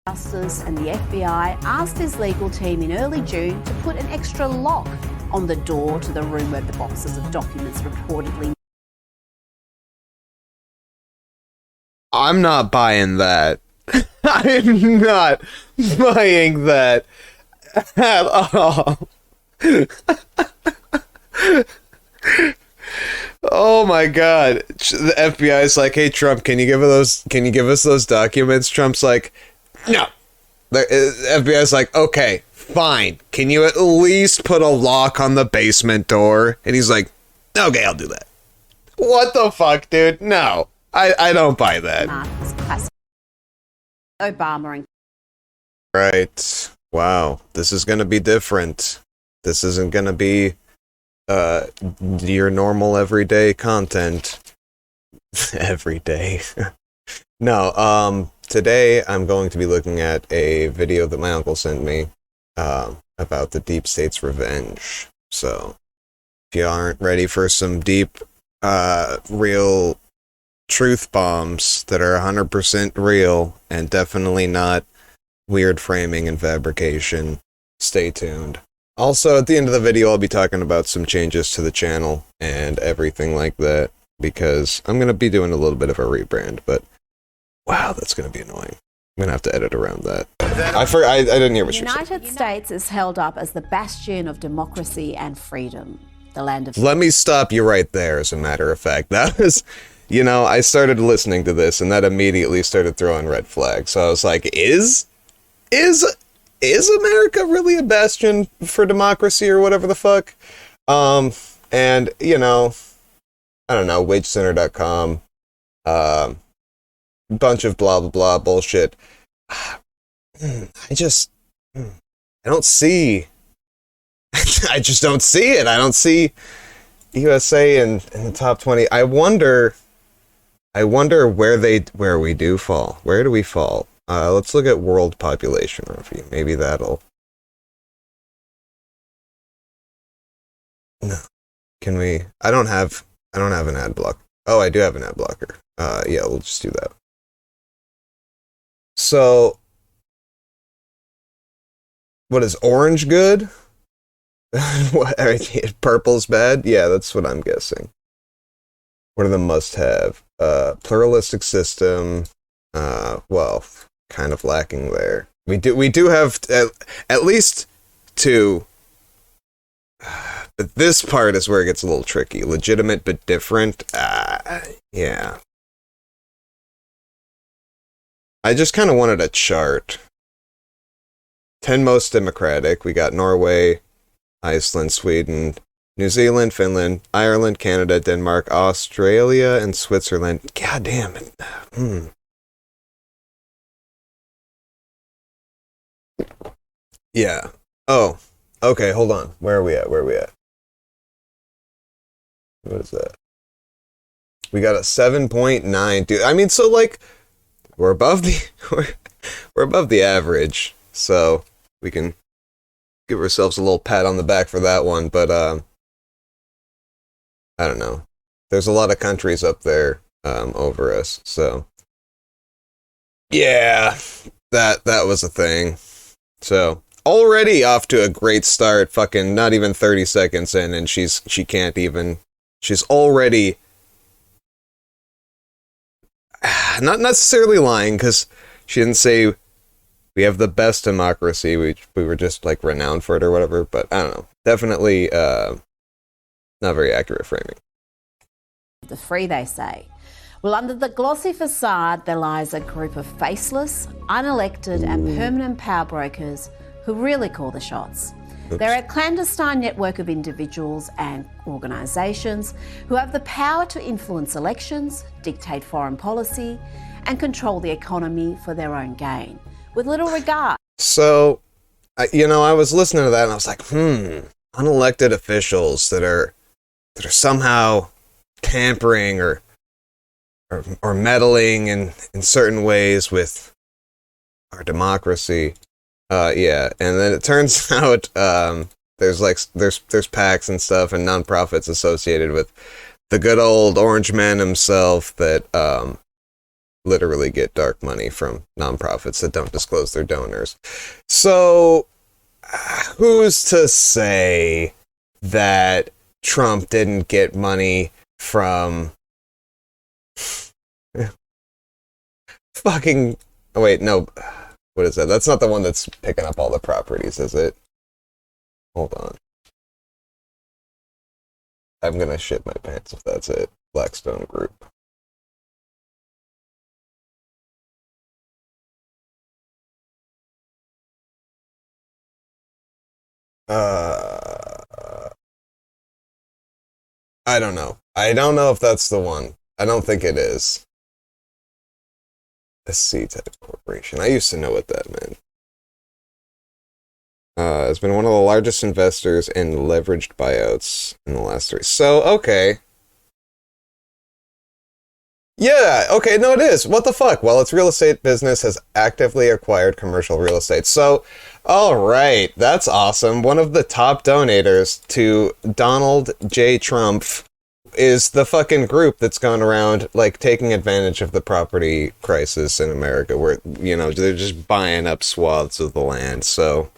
Justice and the FBI asked his legal team in early June to put an extra lock on the door to the room where the boxes of documents reportedly. I'm not buying that. I'm not buying that at all. Oh my god. The FBI is like, "Hey Trump, can you give us those documents?" Trump's like, "No." The FBI is like, "Okay, fine. Can you at least put a lock on the basement door?" And he's like, "Okay, I'll do that." What the fuck, dude? No. I don't buy that. Obamar and Right. Wow. This is gonna be different. This isn't gonna be your normal everyday content. Every day. No, today I'm going to be looking at a video that my uncle sent me about the deep state's revenge. So if you aren't ready for some deep real truth bombs that are 100% real and definitely not weird framing and fabrication, stay tuned. Also, at the end of the video, I'll be talking about some changes to the channel and everything like that, because I'm going to be doing a little bit of a rebrand, but wow, that's going to be annoying. I'm going to have to edit around that. I didn't hear what you said. The United States is held up as the bastion of democracy and freedom, the land of... Let me stop you right there, as a matter of fact. That was, you know, I started listening to this, and that immediately started throwing red flags. So I was like, is America really a bastion for democracy or whatever the fuck? And, you know, I don't know, wagecenter.com, bunch of blah, blah, blah bullshit. I don't see, I just don't see it. I don't see USA in the top 20. I wonder where we do fall. Where do we fall? Let's look at world population review. Maybe that'll... No. Can we... I don't have an ad block. Oh, I do have an ad blocker. Yeah, we'll just do that. So, what is orange good? What, purple's bad? Yeah, that's what I'm guessing. What are the must-have? Pluralistic system. Well, kind of lacking there. We do have at least two. But this part is where it gets a little tricky. Legitimate but different. Yeah. I just kind of wanted a chart. 10 most democratic. We got Norway, Iceland, Sweden, New Zealand, Finland, Ireland, Canada, Denmark, Australia, and Switzerland. God damn it. Yeah. Oh. Okay, hold on. Where are we at? What is that? We got a 7.9, dude. I mean, so like we're above the we're above the average. So we can give ourselves a little pat on the back for that one, but I don't know. There's a lot of countries up there over us. So yeah, that was a thing. So already off to a great start, fucking not even 30 seconds in, and she's already not necessarily lying, because she didn't say we have the best democracy, we were just like renowned for it or whatever, but I don't know. Definitely not very accurate framing. The free, they say. Well, under the glossy facade, there lies a group of faceless, unelected and permanent power brokers who really call the shots. Oops. They're a clandestine network of individuals and organisations who have the power to influence elections, dictate foreign policy, and control the economy for their own gain, with little regard. So, you know, I was listening to that and I was like, unelected officials that are somehow tampering or meddling in certain ways with our democracy. Yeah, and then it turns out there's PACs and stuff and nonprofits associated with the good old orange man himself that literally get dark money from nonprofits that don't disclose their donors. So, who's to say that Trump didn't get money from fucking... Oh, wait, no. What is that? That's not the one that's picking up all the properties, is it? Hold on. I'm gonna shit my pants if that's it. Blackstone Group. I don't know. I don't know if that's the one. I don't think it is. A C-type corporation. I used to know what that meant. Has been one of the largest investors in leveraged buyouts in the last 3. So, okay. Yeah, okay, no, it is. What the fuck? Well, its real estate business has actively acquired commercial real estate. So, alright, that's awesome. One of the top donators to Donald J. Trump is the fucking group that's gone around, like, taking advantage of the property crisis in America, where, you know, they're just buying up swaths of the land, so...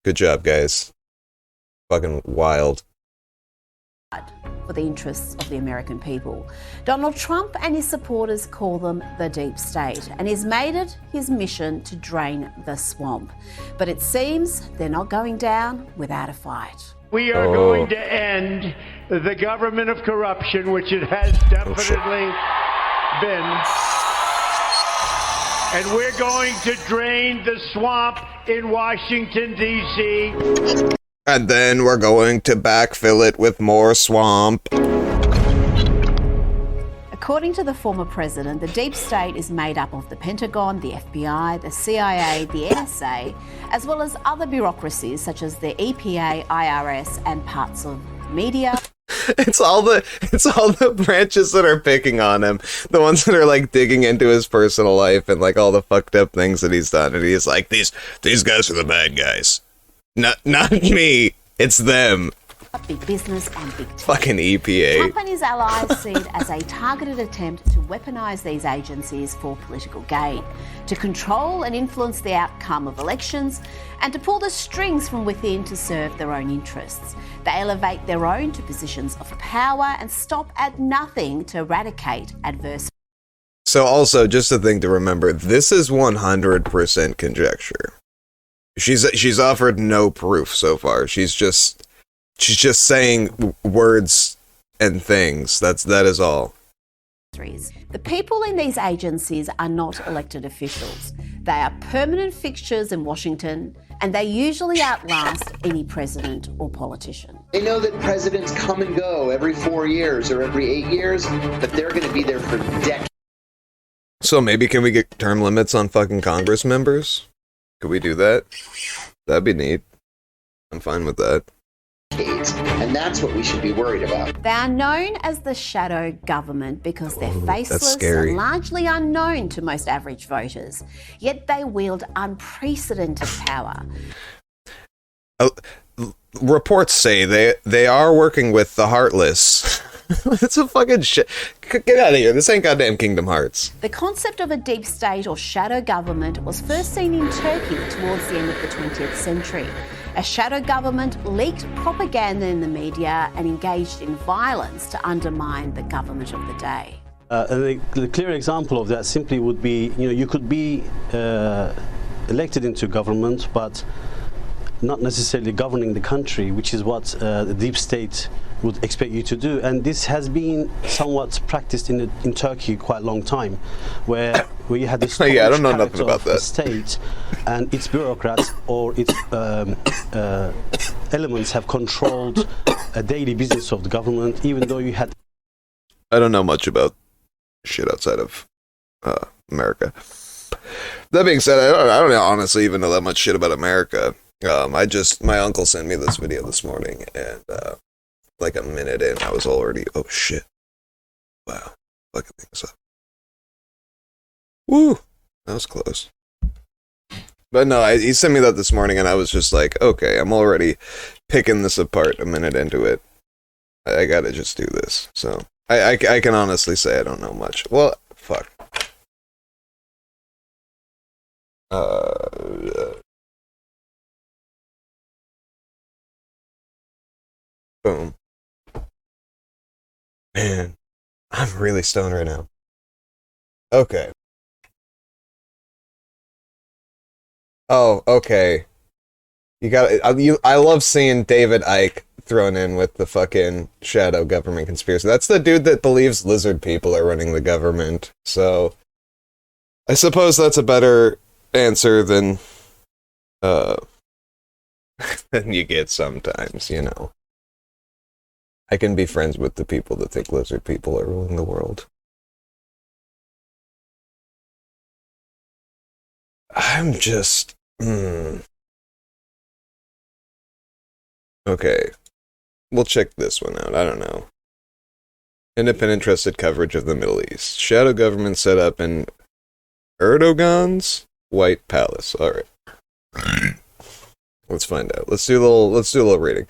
Good job, guys. Fucking wild. For the interests of the American people. Donald Trump and his supporters call them the deep state, and he's made it his mission to drain the swamp. But it seems they're not going down without a fight. We are going to end the government of corruption, which it has definitely been. And we're going to drain the swamp in Washington, D.C. And then we're going to backfill it with more swamp. According to the former president, the deep state is made up of the Pentagon, the FBI, the CIA, the NSA, as well as other bureaucracies such as the EPA, IRS, and parts of media. It's all the branches that are picking on him, the ones that are like digging into his personal life and like all the fucked up things that he's done, and he's like, these guys are the bad guys. Not me. It's them. Big business and big tech. Fucking EPA. Trump and his allies see it as a targeted attempt to weaponise these agencies for political gain, to control and influence the outcome of elections, and to pull the strings from within to serve their own interests. They elevate their own to positions of power and stop at nothing to eradicate adversity. So also, just a thing to remember, this is 100% conjecture. She's offered no proof so far. She's just saying words and things. That is all. The people in these agencies are not elected officials. They are permanent fixtures in Washington, and they usually outlast any president or politician. They know that presidents come and go every 4 years or every 8 years, but they're going to be there for decades. So maybe can we get term limits on fucking Congress members? Could we do that? That'd be neat. I'm fine with that. And that's what we should be worried about. They are known as the shadow government because they're faceless and largely unknown to most average voters. Yet they wield unprecedented power. Reports say they are working with the heartless. It's a fucking shit. Get out of here. This ain't goddamn Kingdom Hearts. The concept of a deep state or shadow government was first seen in Turkey towards the end of the 20th century. A shadow government leaked propaganda in the media and engaged in violence to undermine the government of the day. The clear example of that simply would be, you could be elected into government, but not necessarily governing the country, which is what the deep state would expect you to do. And this has been somewhat practiced in Turkey quite a long time, where you had this yeah, I don't know nothing about that. State and its bureaucrats or its elements have controlled a daily business of the government, even though you had... I don't know much about shit outside of America. That being said, I don't honestly even know that much shit about America. My uncle sent me this video this morning, and like a minute in, I was already, oh shit. Wow. Fucking things up. Woo! That was close. But no, he sent me that this morning, and I was just like, okay, I'm already picking this apart a minute into it. I gotta just do this, so. I can honestly say I don't know much. Well, fuck. Boom. Man, I'm really stoned right now. Okay. Oh, okay. You got I love seeing David Icke thrown in with the fucking shadow government conspiracy. That's the dude that believes lizard people are running the government. So I suppose that's a better answer than than you get sometimes, you know. I can be friends with the people that think lizard people are ruling the world. I'm just... Okay. We'll check this one out. I don't know. Independent trusted coverage of the Middle East. Shadow government set up in Erdogan's White Palace. Alright. Let's find out. Let's do a little reading.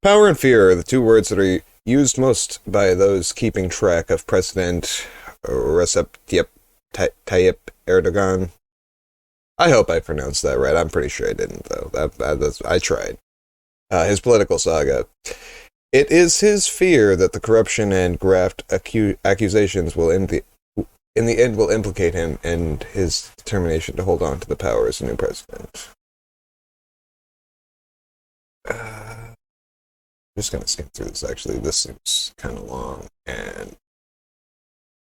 Power and fear are the two words that are used most by those keeping track of President Recep Tayyip Erdogan. I hope I pronounced that right. I'm pretty sure I didn't, though. I tried. His political saga. It is his fear that the corruption and graft accusations will, in the end, will implicate him and his determination to hold on to the power as a new president. I'm just gonna skim through this. Actually, this seems kind of long, and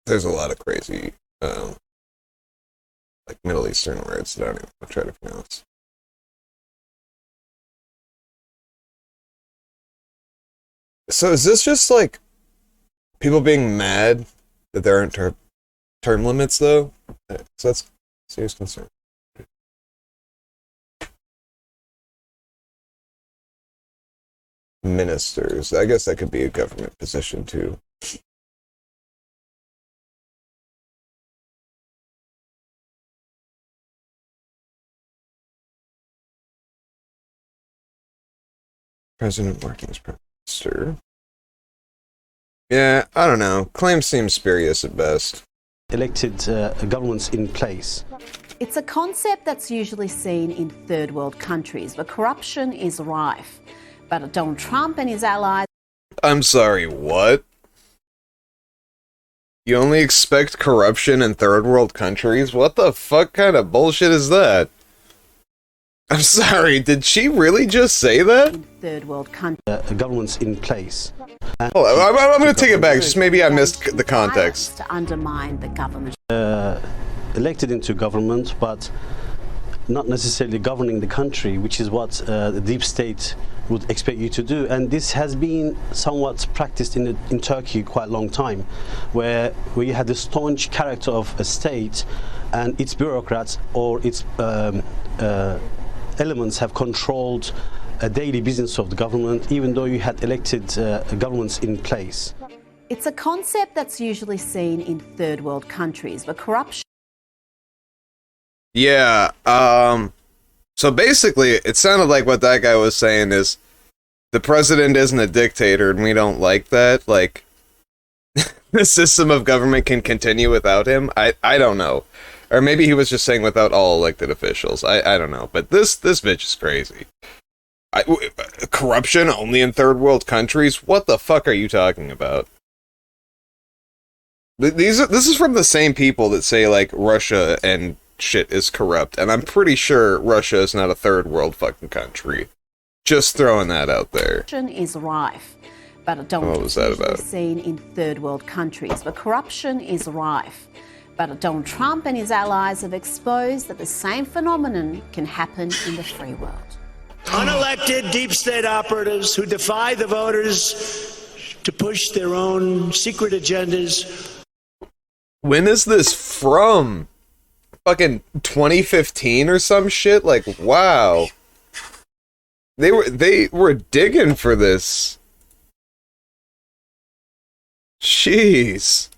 there's a lot of crazy, like Middle Eastern words that I don't even want to try to pronounce. So is this just like people being mad that there aren't term limits, though? So that's a serious concern. Ministers. I guess that could be a government position, too. President working as prime minister. Yeah, I don't know. Claim seems spurious at best. Elected governments in place. It's a concept that's usually seen in third world countries, where corruption is rife. But Donald Trump and his allies... I'm sorry, what? You only expect corruption in third world countries? What the fuck kind of bullshit is that? I'm sorry, did she really just say that? In third world countries. Governments in place. Hold on, I'm going to take it back. Just maybe I missed the context. To undermine the government. Elected into government, but not necessarily governing the country, which is what the deep state would expect you to do. And this has been somewhat practiced in Turkey quite a long time, where you had the staunch character of a state and its bureaucrats or its elements have controlled a daily business of the government, even though you had elected governments in place. It's a concept that's usually seen in third world countries, where corruption... Yeah, so basically, it sounded like what that guy was saying is, the president isn't a dictator, and we don't like that, like, the system of government can continue without him? I don't know. Or maybe he was just saying without all elected officials. I don't know, but this bitch is crazy. Corruption only in third world countries? What the fuck are you talking about? This is from the same people that say, like, Russia and shit is corrupt, and I'm pretty sure Russia is not a third world fucking country. Just throwing that out there. Corruption is rife, but What was that about? seen in third world countries, where corruption is rife. But Donald Trump and his allies have exposed that the same phenomenon can happen in the free world. Unelected deep state operatives who defy the voters to push their own secret agendas. When is this from? Fucking 2015 or some shit? Like, wow. They were digging for this. Jeez.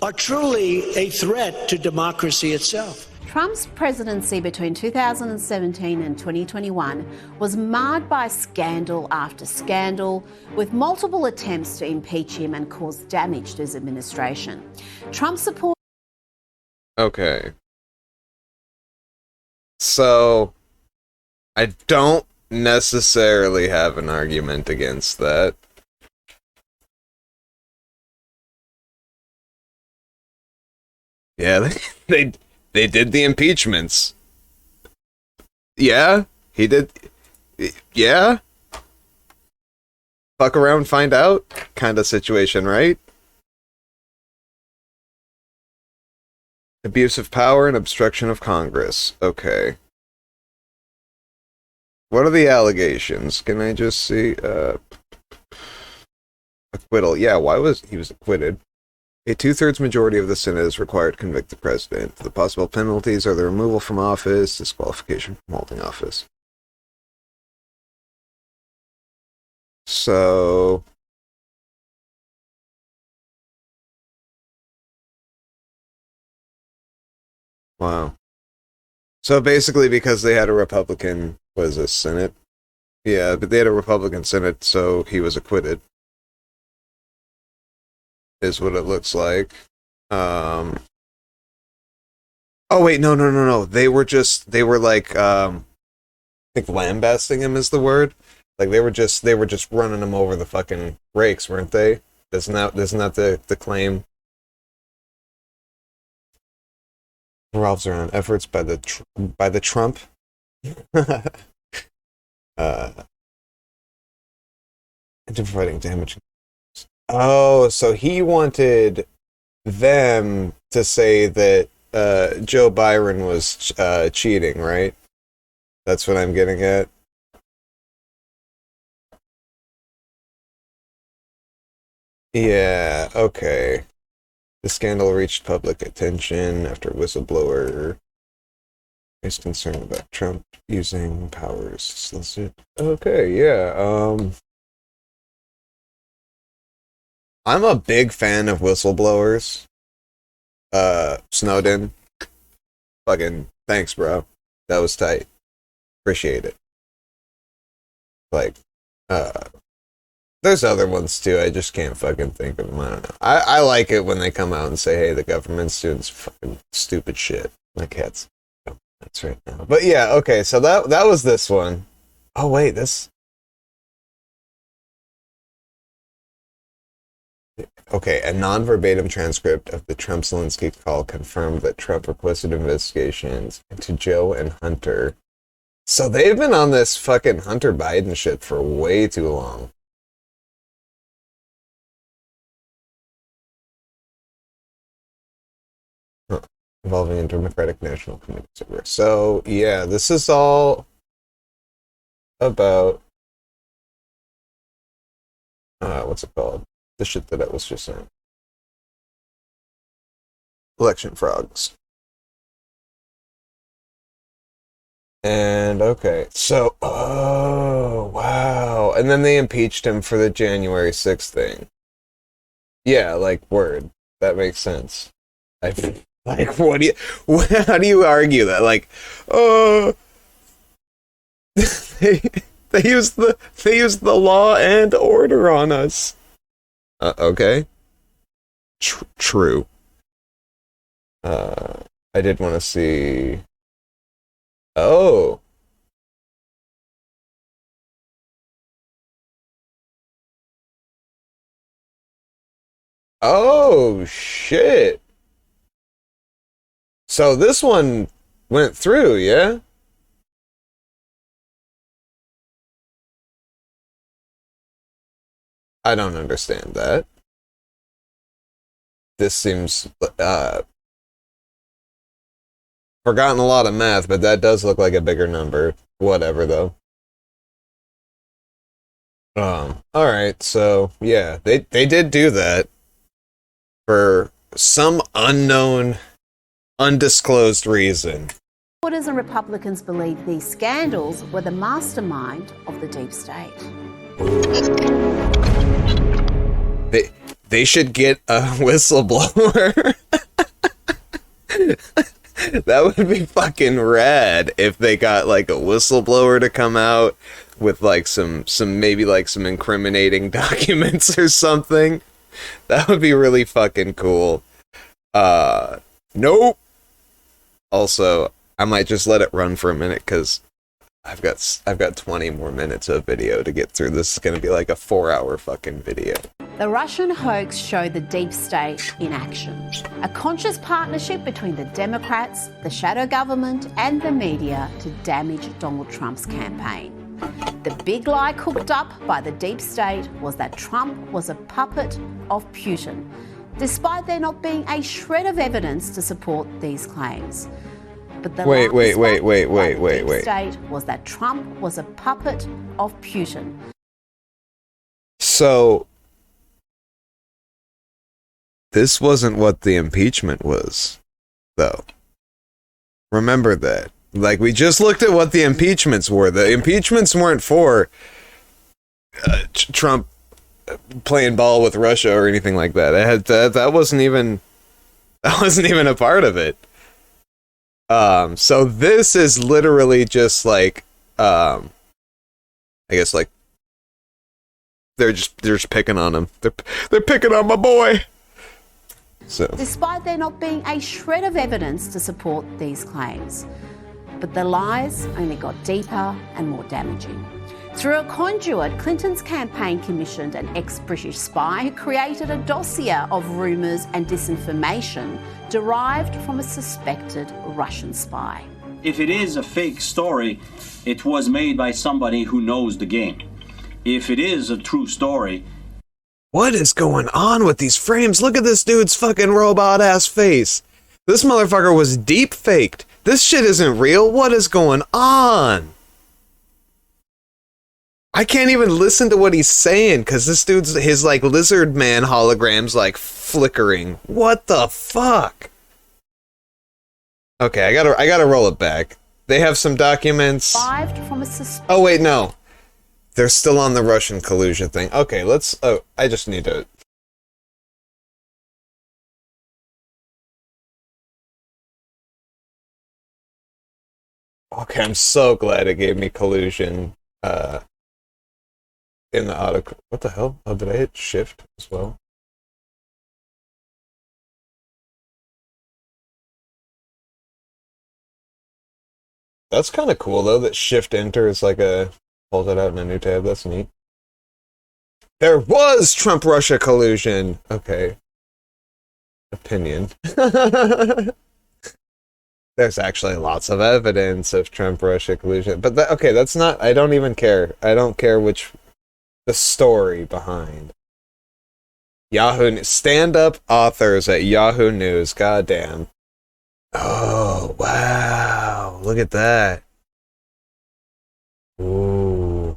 Are truly a threat to democracy itself. Trump's presidency between 2017 and 2021 was marred by scandal after scandal, with multiple attempts to impeach him and cause damage to his administration. Trump support. Okay. So, I don't necessarily have an argument against that. Yeah, they did the impeachments. Yeah, he did. Yeah. Fuck around, find out kind of situation, right? Abuse of power and obstruction of Congress. Okay. What are the allegations? Can I just see? Acquittal. Yeah, why was he was acquitted? A 2/3 majority of the Senate is required to convict the president. The possible penalties are the removal from office, disqualification from holding office. So... Wow. So basically because they had a Republican, what is this, Senate? Yeah, but they had a Republican Senate, so he was acquitted. Is what it looks like. Oh wait, no. They were like, I think lambasting him is the word. Like they were just running him over the fucking rakes, weren't they? Isn't that the claim? Revolves around efforts by the Trump. Into providing damage. Oh, so he wanted them to say that Joe Byron was cheating, right? That's what I'm getting at. Yeah, okay. The scandal reached public attention after a whistleblower raised concern about Trump using powers to solicit. Okay, yeah. I'm a big fan of whistleblowers. Snowden. Fucking thanks, bro. That was tight. Appreciate it. Like, there's other ones too. I just can't fucking think of them. I don't know. I like it when they come out and say, hey, the government's doing some fucking stupid shit. My cat's that's right now. But yeah, okay, so that was this one. Oh wait, this. Okay, a non-verbatim transcript of the Trump-Zelensky call confirmed that Trump requested investigations into Joe and Hunter. So they've been on this fucking Hunter Biden shit for way too long. Huh. Involving a Democratic National Committee server. So, yeah, this is all about... what's it called? The shit that I was just saying. Election frogs. And, okay, so, oh, wow. And then they impeached him for the January 6th thing. Yeah, like, word. That makes sense. Like, how do you argue that? Like, they used the law and order on us. Okay. True. I did want to see. Oh. Oh, shit. So this one went through, yeah? I don't understand that. This seems, forgotten a lot of math, but that does look like a bigger number. Whatever, though. Alright, so, yeah, they did do that for some unknown, undisclosed reason. Supporters and Republicans believe these scandals were the mastermind of the deep state. They should get a whistleblower. That would be fucking rad if they got like a whistleblower to come out with like some maybe like some incriminating documents or something. That would be really fucking cool. Nope. Also, I might just let it run for a minute because I've got 20 more minutes of video to get through. This is going to be like a 4-hour fucking video. The Russian hoax showed the deep state in action. A conscious partnership between the Democrats, the shadow government and the media to damage Donald Trump's campaign. The big lie cooked up by the deep state was that Trump was a puppet of Putin, despite there not being a shred of evidence to support these claims. But the Wait. state was that Trump was a puppet of Putin. So this wasn't what the impeachment was, though. Remember that. Like, we just looked at what the impeachments were. The impeachments weren't for Trump playing ball with Russia or anything like that. That wasn't even a part of it. So this is literally just like, I guess like they're just picking on him. They're picking on my boy. So Despite there not being a shred of evidence to support these claims. But the lies only got deeper and more damaging. Through a conduit, Clinton's campaign commissioned an ex-British spy who created a dossier of rumours and disinformation derived from a suspected Russian spy. If it is a fake story, it was made by somebody who knows the game. If it is a true story... what is going on with these frames? Look at this dude's fucking robot-ass face. This motherfucker was deep-faked. This shit isn't real. What is going on? I can't even listen to what he's saying because this dude's, his like lizard man hologram's like flickering. What the fuck? Okay, I gotta roll it back. They have some documents. From a oh wait, no. They're still on the Russian collusion thing. Okay, let's, oh, I just need to. Okay, I'm so glad it gave me collusion, in the auto. What the hell? Oh, did I hit shift as well? That's kind of cool though, that shift enter is like a, pulls it out in a new tab. That's neat. There was Trump-Russia collusion. Okay. Opinion. There's actually lots of evidence of Trump-Russia collusion. But that, okay, that's not, I don't even care. I don't care which, the story behind. Yahoo, stand-up authors at Yahoo News, goddamn. Oh, wow. Look at that. Ooh.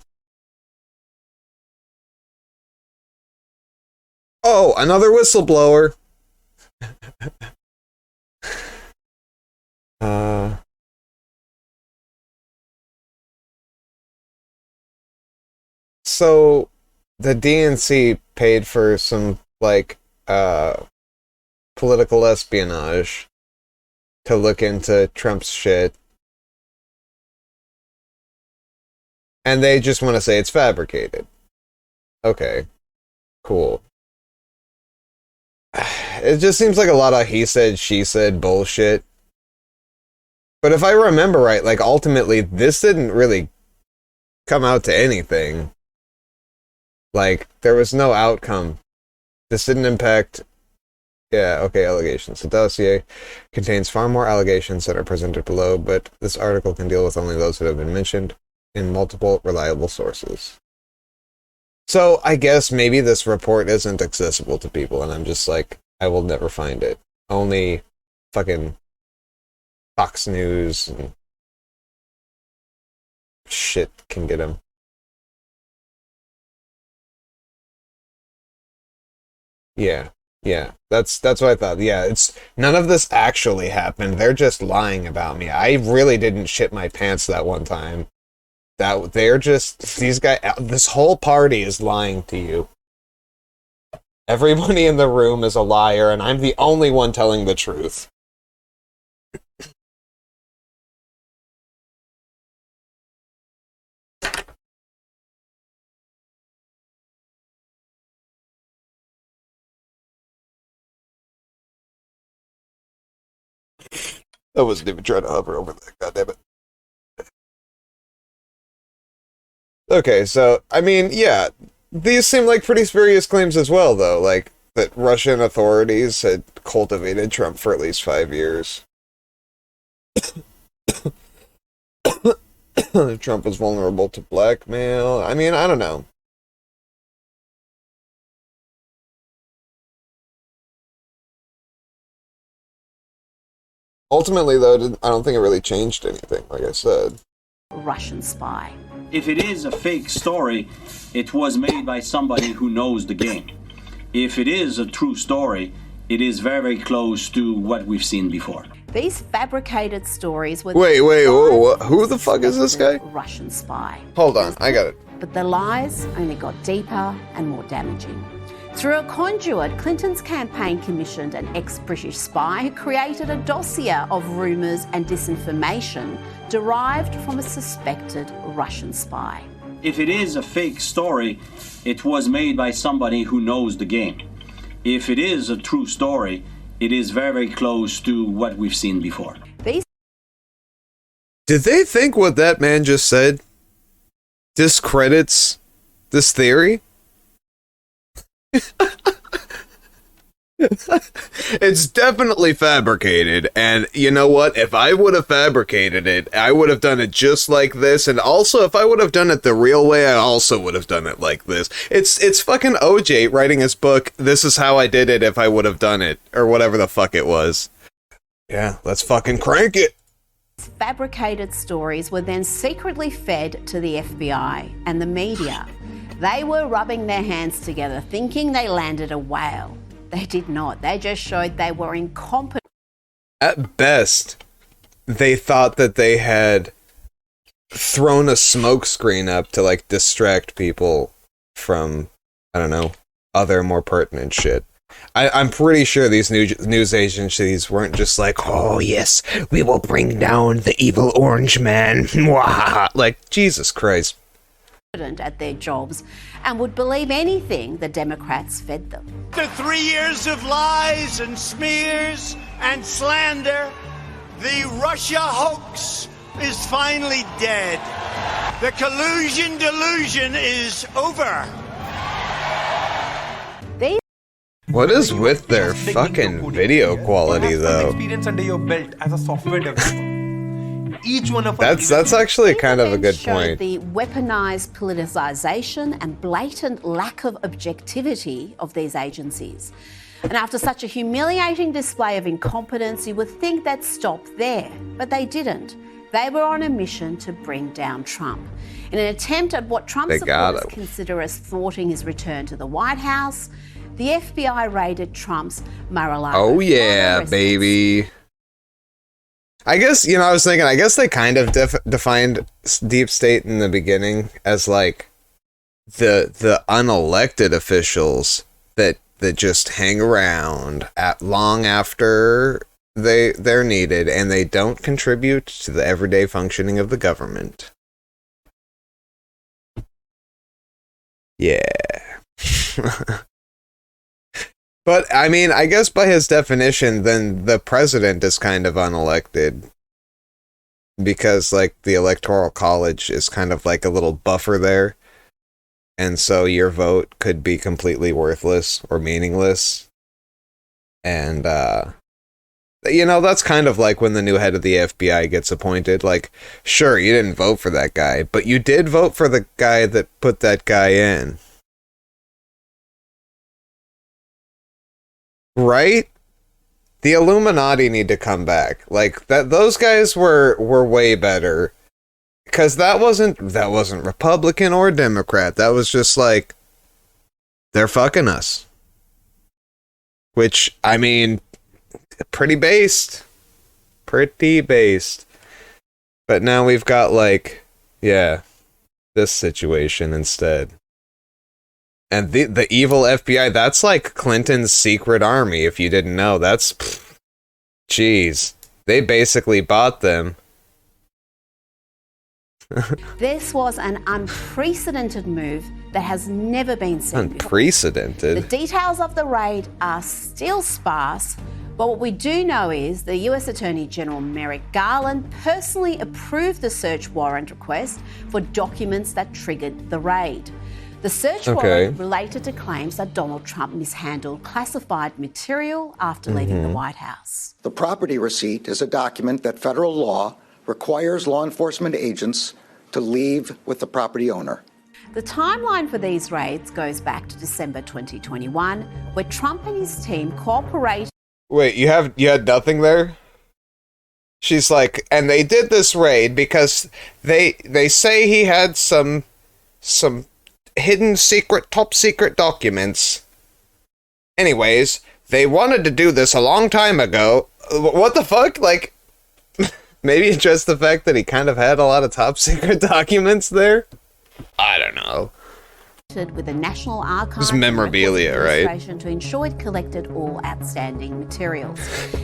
Oh, another whistleblower. So the DNC paid for some like political espionage to look into Trump's shit, and they just want to say it's fabricated. Okay, cool. It just seems like a lot of he said, she said bullshit. But if I remember right, like ultimately this didn't really come out to anything. Like, there was no outcome. This didn't impact... Yeah, okay, allegations. The dossier contains far more allegations that are presented below, but this article can deal with only those that have been mentioned in multiple reliable sources. So, I guess maybe this report isn't accessible to people, and I'm just like, I will never find it. Only fucking Fox News and shit can get them. Yeah, that's what I thought. Yeah, it's none of this actually happened. They're just lying about me. I really didn't shit my pants that one time. That they're just, these guys, this whole party is lying to you. Everybody in the room is a liar, and I'm the only one telling the truth. I wasn't even trying to hover over that, goddammit. Okay, so, I mean, yeah, these seem like pretty spurious claims as well, though, like, that Russian authorities had cultivated Trump for at least 5 years. Trump was vulnerable to blackmail. I mean, I don't know. Ultimately, though, I don't think it really changed anything, like I said. Russian spy. If it is a fake story, it was made by somebody who knows the game. If it is a true story, it is very, very close to what we've seen before. These fabricated stories were... Wait, whoa, who the fuck is this guy? Russian spy. Hold on, I got it. But the lies only got deeper and more damaging. Through a conduit, Clinton's campaign commissioned an ex-British spy who created a dossier of rumours and disinformation derived from a suspected Russian spy. If it is a fake story, it was made by somebody who knows the game. If it is a true story, it is very, very close to what we've seen before. Did they think what that man just said discredits this theory? It's definitely fabricated, and you know what? If I would have fabricated it, I would have done it just like this, and also if I would have done it the real way, I also would have done it like this. It's fucking OJ writing his book, This Is How I Did It If I Would Have Done It, or whatever the fuck it was. Yeah, let's fucking crank it! Fabricated stories were then secretly fed to the FBI and the media. They were rubbing their hands together, thinking they landed a whale. They did not. They just showed they were incompetent. At best, they thought that they had thrown a smokescreen up to, like, distract people from, I don't know, other more pertinent shit. I'm pretty sure these news agencies weren't just like, oh yes, we will bring down the evil orange man. Like, Jesus Christ. At their jobs and would believe anything the Democrats fed them. After 3 years of lies and smears and slander, the Russia hoax is finally dead. The collusion delusion is over. What is with their fucking video quality, though? Experience under your belt as a software developer. Each one of that's actually kind of a good point. The weaponized politicization and blatant lack of objectivity of these agencies. And after such a humiliating display of incompetence, you would think they'd stop there, but they didn't. They were on a mission to bring down Trump. In an attempt at what Trump supporters consider as thwarting his return to the White House, the FBI raided Trump's Mar-a-Lago. Oh yeah, baby. I guess, you know, I was thinking, I guess they kind of defined deep state in the beginning as like the unelected officials that just hang around at long after they're needed and they don't contribute to the everyday functioning of the government. Yeah. But, I mean, I guess by his definition, then the president is kind of unelected. Because, like, the Electoral College is kind of like a little buffer there. And so your vote could be completely worthless or meaningless. And, you know, that's kind of like when the new head of the FBI gets appointed. Like, sure, you didn't vote for that guy, but you did vote for the guy that put that guy in. Right? The Illuminati need to come back. Like those guys were way better. Cause that wasn't Republican or Democrat. That was just like they're fucking us. Which, I mean, pretty based. Pretty based. But now we've got like, yeah, this situation instead. And the evil FBI, that's like Clinton's secret army, if you didn't know. That's... Jeez. They basically bought them. This was an unprecedented move that has never been seen before. Unprecedented? The details of the raid are still sparse, But what we do know is the US Attorney General Merrick Garland personally approved the search warrant request for documents that triggered the raid. The search warrant related to claims that Donald Trump mishandled classified material after leaving the White House. The property receipt is a document that federal law requires law enforcement agents to leave with the property owner. The timeline for these raids goes back to December 2021, where Trump and his team cooperated. Wait, you had nothing there? She's like, and they did this raid because they say he had some hidden secret, top secret documents. Anyways, they wanted to do this a long time ago. What the fuck? Like, maybe it's just the fact that he kind of had a lot of top secret documents there? I don't know. With the National Archives memorabilia, right? To ensure it collected all outstanding materials.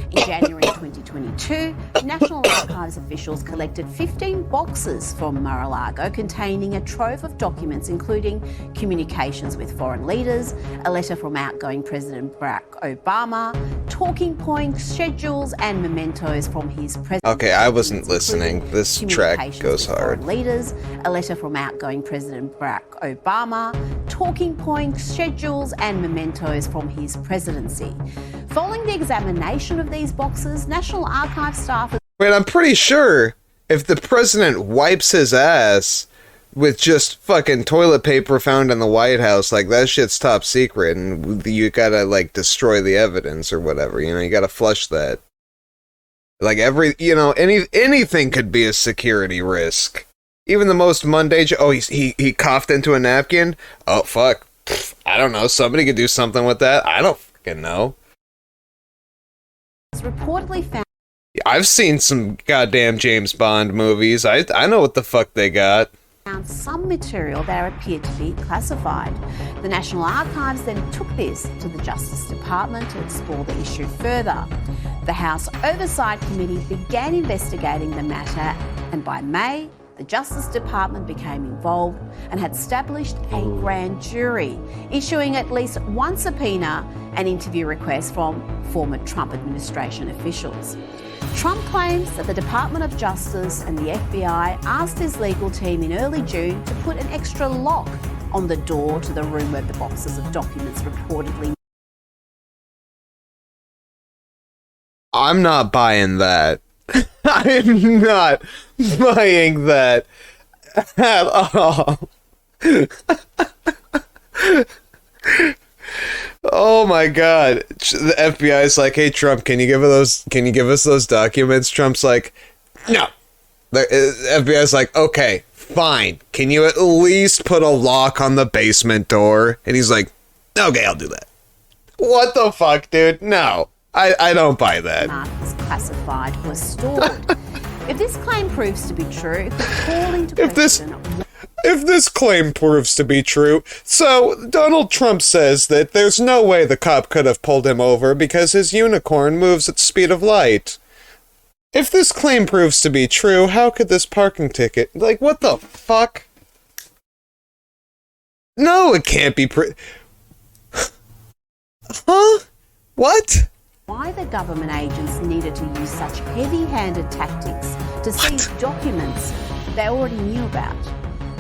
In January 2022, National Archives officials collected 15 boxes from Mar-a-Lago containing a trove of documents, including communications with foreign leaders, a letter from outgoing President Barack Obama, talking points, schedules, and mementos from his presidency. Okay, I wasn't listening. This track goes hard. Leaders, a letter from outgoing President Barack Obama, talking points, schedules, and mementos from his presidency. Following the examination of these boxes, National Archives staff... Wait, I'm pretty sure if the president wipes his ass with just fucking toilet paper found in the White House, like, that shit's top secret, and you gotta, like, destroy the evidence or whatever, you know, you gotta flush that. Like, anything could be a security risk. Even the most mundane... Oh, he coughed into a napkin? Oh, fuck. I don't know. Somebody could do something with that. I don't fucking know. It's reportedly found... I've seen some goddamn James Bond movies. I know what the fuck they got. Found some material that appeared to be classified. The National Archives then took this to the Justice Department to explore the issue further. The House Oversight Committee began investigating the matter, and by May, the Justice Department became involved and had established a grand jury, issuing at least one subpoena and interview requests from former Trump administration officials. Trump claims that the Department of Justice and the FBI asked his legal team in early June to put an extra lock on the door to the room where the boxes of documents reportedly... I'm not buying that. I am not buying that at all. Oh my god. The FBI is like, hey Trump, can you give us those documents? Trump's like, no. The FBI is like, okay, fine. Can you at least put a lock on the basement door? And he's like, okay, I'll do that. What the fuck, dude? No. I don't buy that. ...was classified was stored. If this claim proves to be true, it could call into question... If this claim proves to be true, so Donald Trump says that there's no way the cop could have pulled him over because his unicorn moves at the speed of light. If this claim proves to be true, how could this parking ticket... Like, what the fuck? No, it can't be Huh? What? Why the government agents needed to use such heavy-handed tactics to seize documents they already knew about.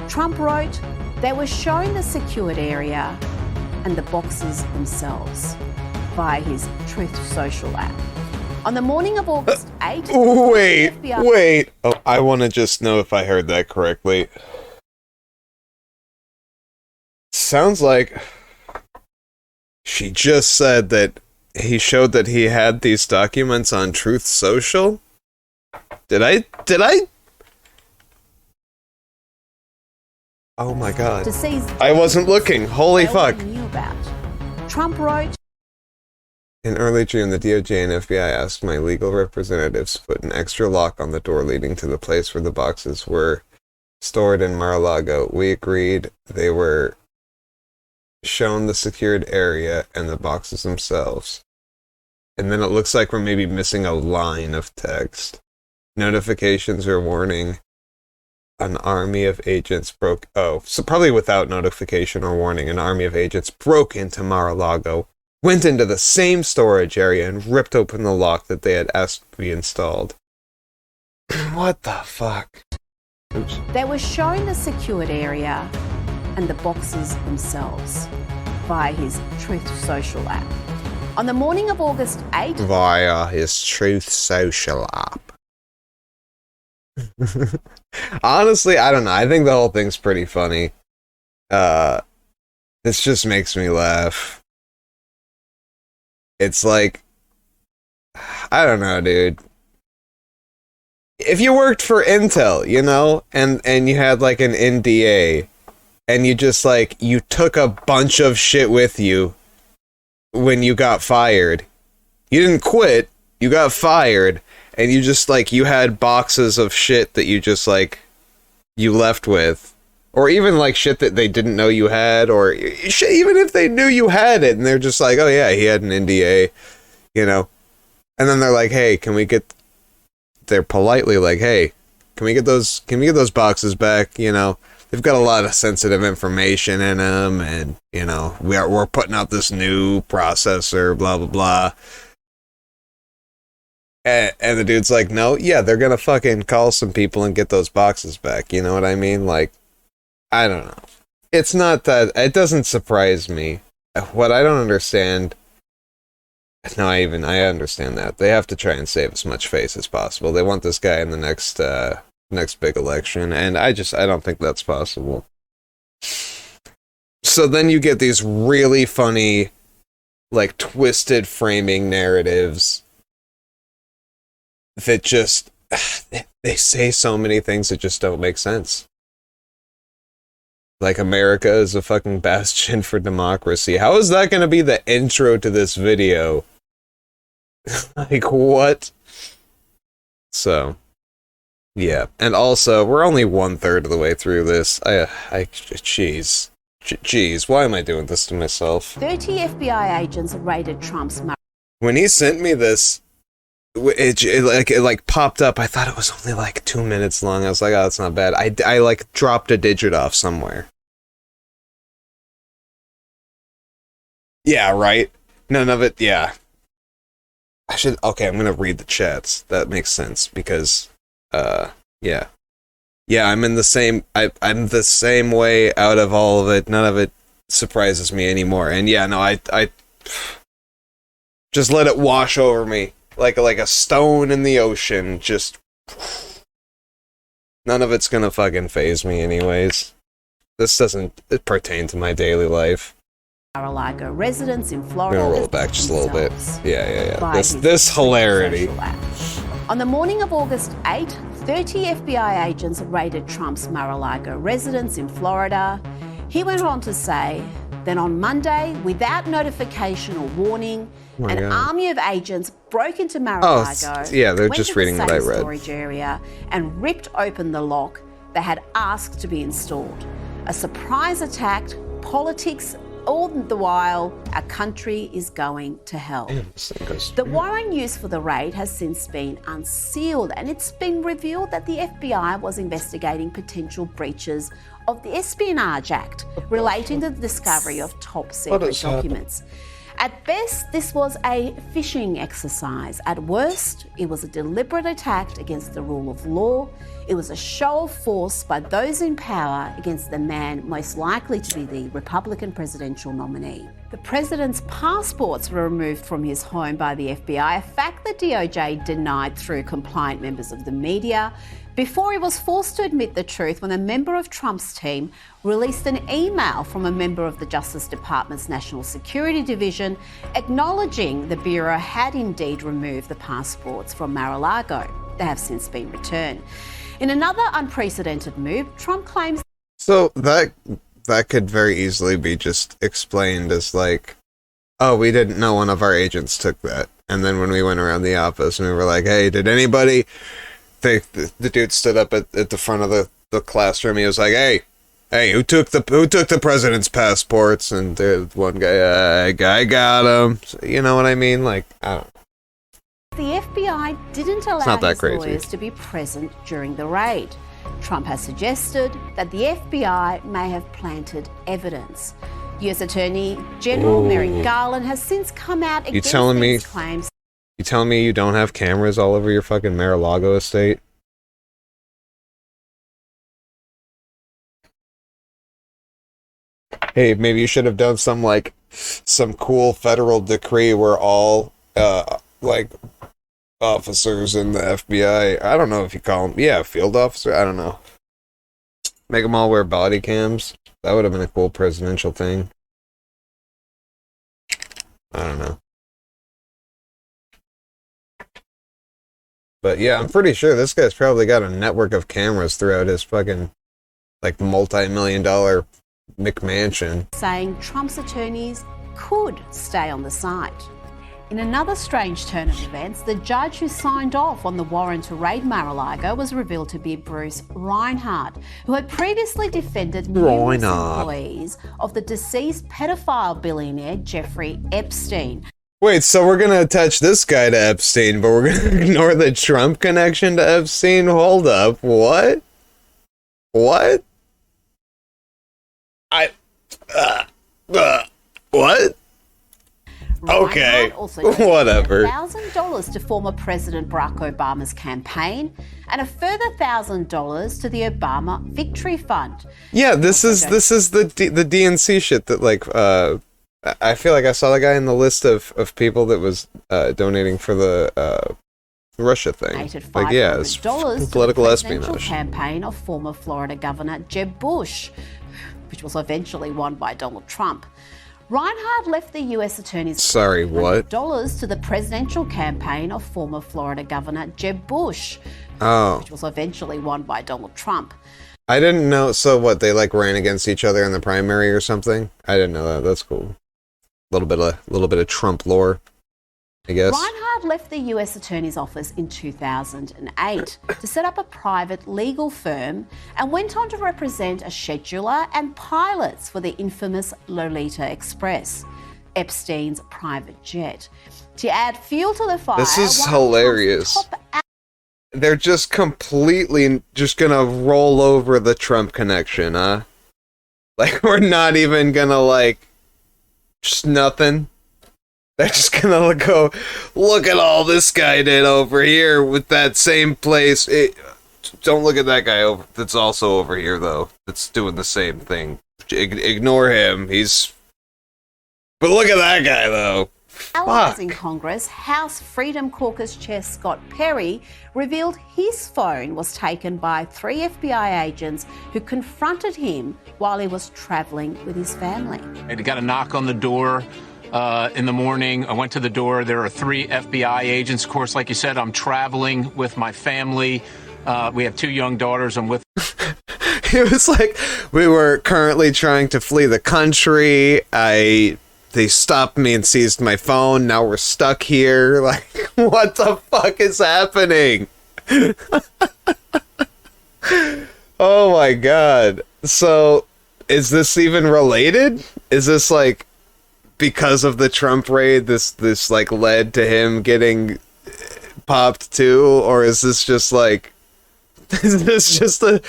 Trump wrote, they were shown the secured area and the boxes themselves via his Truth Social app. On the morning of August 8th... Wait. Oh, I want to just know if I heard that correctly. Sounds like she just said that he showed that he had these documents on Truth Social? Did I? Oh my god. I wasn't looking. Holy fuck. Trump wrote, in early June, the DOJ and FBI asked my legal representatives to put an extra lock on the door leading to the place where the boxes were stored in Mar-a-Lago. We agreed. They were shown the secured area and the boxes themselves. And then it looks like we're maybe missing a line of text. Notifications or warning. An army of agents broke... Oh, so probably without notification or warning, an army of agents broke into Mar-a-Lago went into the same storage area and ripped open the lock that they had asked to be installed. What the fuck? Oops. They were shown the secured area and the boxes themselves via his Truth Social app. On the morning of August 8th... Via his Truth Social app. Honestly, I don't know. I think the whole thing's pretty funny. This just makes me laugh. It's like... I don't know, dude. If you worked for Intel, you know, and you had like an NDA, and you just like, you took a bunch of shit with you when you got fired. You didn't quit, you got fired, and you just like, you had boxes of shit that you just like, you left with. Or even like shit that they didn't know you had, or shit, even if they knew you had it, and they're just like, oh yeah, he had an NDA, you know. And then they're like, hey, can we get... They're politely like, hey, can we get those boxes back? You know, they've got a lot of sensitive information in them, and you know, we're putting out this new processor, blah blah blah. And the dude's like, no, yeah, they're gonna fucking call some people and get those boxes back. You know what I mean? Like, I don't know. It's not that, it doesn't surprise me. What I don't understand. No, I understand that. They have to try and save as much face as possible. They want this guy in the next big election, and I don't think that's possible. So then you get these really funny, like, twisted framing narratives that just, they say so many things that just don't make sense. Like, America is a fucking bastion for democracy. How is that going to be the intro to this video? Like, what? So, yeah. And also, we're only 1/3 of the way through this. Jeez, why am I doing this to myself? 30 FBI agents raided Trump's... When he sent me this, it like popped up. I thought it was only like 2 minutes long. I was like, oh, that's not bad. I like dropped a digit off somewhere. Yeah, right? None of it, yeah. Okay, I'm gonna read the chats. That makes sense, because, yeah. Yeah, I'm the same way out of all of it. None of it surprises me anymore. And yeah, no, I just let it wash over me. Like a stone in the ocean, just... None of it's gonna fucking faze me anyways. This doesn't pertain to my daily life. Mar-a-Lago residents in Florida. I'm gonna roll it back just a little bit. Yeah. This hilarity. On the morning of August 8, 30 FBI agents raided Trump's Mar-a-Lago residence in Florida. He went on to say, then on Monday, without notification or warning, an army of agents broke into Mar-a-Lago. Oh, yeah, they're just reading what I read. Storage area and ripped open the lock they had asked to be installed. A surprise attack, politics. All the while, our country is going to hell. The warrant used for the raid has since been unsealed, and it's been revealed that the FBI was investigating potential breaches of the Espionage Act relating to the discovery of top secret documents. At best, this was a phishing exercise. At worst, it was a deliberate attack against the rule of law. It was a show of force by those in power against the man most likely to be the Republican presidential nominee. The president's passports were removed from his home by the FBI, a fact the DOJ denied through compliant members of the media, before he was forced to admit the truth when a member of Trump's team released an email from a member of the Justice Department's National Security Division acknowledging the Bureau had indeed removed the passports from Mar-a-Lago. They have since been returned. In another unprecedented move, Trump claims... So that could very easily be just explained as like, oh, we didn't know one of our agents took that. And then when we went around the office and we were like, hey, did anybody... The dude stood up at the front of the classroom. He was like, hey, who took the president's passports? And the one guy, I got him. So, you know what I mean? Like, I don't know. The FBI didn't allow his lawyers to be present during the raid. Trump has suggested that the FBI may have planted evidence. US Attorney General Merrick Garland has since come out against these claims. You telling me you don't have cameras all over your fucking Mar-a-Lago estate? Hey, maybe you should have done some cool federal decree where all like officers in the FBI, I don't know if you call them, yeah, field officer, I don't know. Make them all wear body cams. That would have been a cool presidential thing. I don't know. But yeah, I'm pretty sure this guy's probably got a network of cameras throughout his fucking, like, multi-million-dollar McMansion. Saying Trump's attorneys could stay on the site. In another strange turn of events, the judge who signed off on the warrant to raid Mar-a-Lago was revealed to be Bruce Reinhardt, who had previously defended numerous employees of the deceased pedophile billionaire Jeffrey Epstein. Wait, so we're gonna attach this guy to Epstein, but we're gonna ignore the Trump connection to Epstein? Hold up, what? What? What? Okay, whatever. $1,000 to former President Barack Obama's campaign and a further $1,000 to the Obama Victory Fund. Yeah, this is the DNC shit that, like, I feel like I saw the guy in the list of people that was donating for the Russia thing. Like, yeah, it's political espionage. Campaign of former Florida Governor Jeb Bush, which was eventually won by Donald Trump. Reinhardt left the U.S. Attorney's dollars to the presidential campaign of former Florida Governor Jeb Bush, which was eventually won by Donald Trump. I didn't know. So what? They like ran against each other in the primary or something? I didn't know that. That's cool. A little bit of Trump lore, I guess. Reinhardt left the U.S. Attorney's Office in 2008 to set up a private legal firm and went on to represent a scheduler and pilots for the infamous Lolita Express, Epstein's private jet. To add fuel to the fire... This is hilarious. They're just completely just gonna roll over the Trump connection, huh? Like, we're not even gonna, like... Just nothing. They're just gonna go, look at all this guy did over here with that same place. Don't look at that guy over. That's also over here, though. That's doing the same thing. Ignore him. But look at that guy, though. Allies in Congress, House Freedom Caucus Chair Scott Perry revealed his phone was taken by 3 FBI agents who confronted him while he was traveling with his family. I got a knock on the door in the morning. I went to the door. There are 3 FBI agents. Of course, like you said, I'm traveling with my family. We have 2 young daughters. I'm with. It was like we were currently trying to flee the country. They stopped me and seized my phone. Now we're stuck here. Like, what the fuck is happening? Oh my god. So, is this even related? Is this like because of the Trump raid, this like led to him getting popped too? Or is this just like, is this just a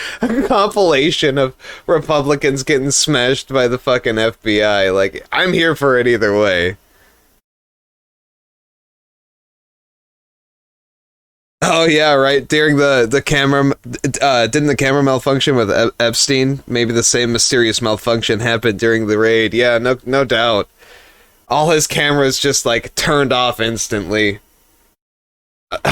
compilation of Republicans getting smashed by the fucking FBI? Like, I'm here for it either way. Oh yeah, right. During the camera, didn't the camera malfunction with Epstein? Maybe the same mysterious malfunction happened during the raid. Yeah, no doubt. All his cameras just like turned off instantly.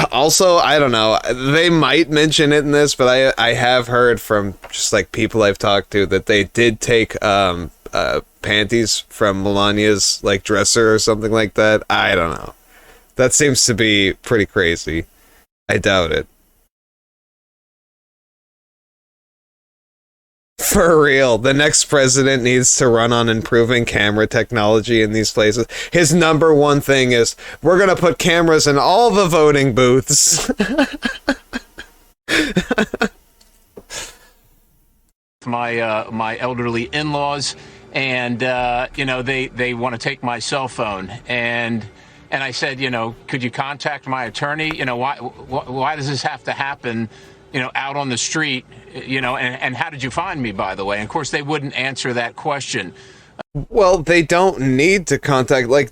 Also, I don't know, they might mention it in this, but I have heard from just like people I've talked to that they did take panties from Melania's like dresser or something like that. I don't know. That seems to be pretty crazy. I doubt it. For real, the next president needs to run on improving camera technology in these places. His number one thing is, we're gonna put cameras in all the voting booths. My elderly in-laws, and they want to take my cell phone, and I said, could you contact my attorney? Why does this have to happen? Out on the street, and how did you find me, by the way? And of course, they wouldn't answer that question. Well, they don't need to contact, like,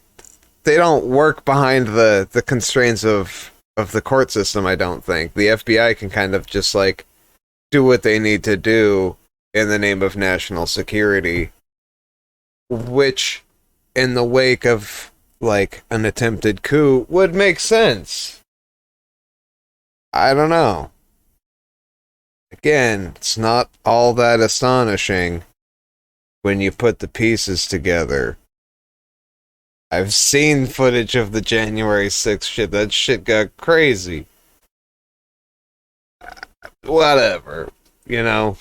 they don't work behind the constraints of the court system, I don't think. The FBI can kind of just, like, do what they need to do in the name of national security, which, in the wake of, like, an attempted coup, would make sense. I don't know. Again, it's not all that astonishing when you put the pieces together. I've seen footage of the January 6th shit. That shit got crazy. Whatever. You know?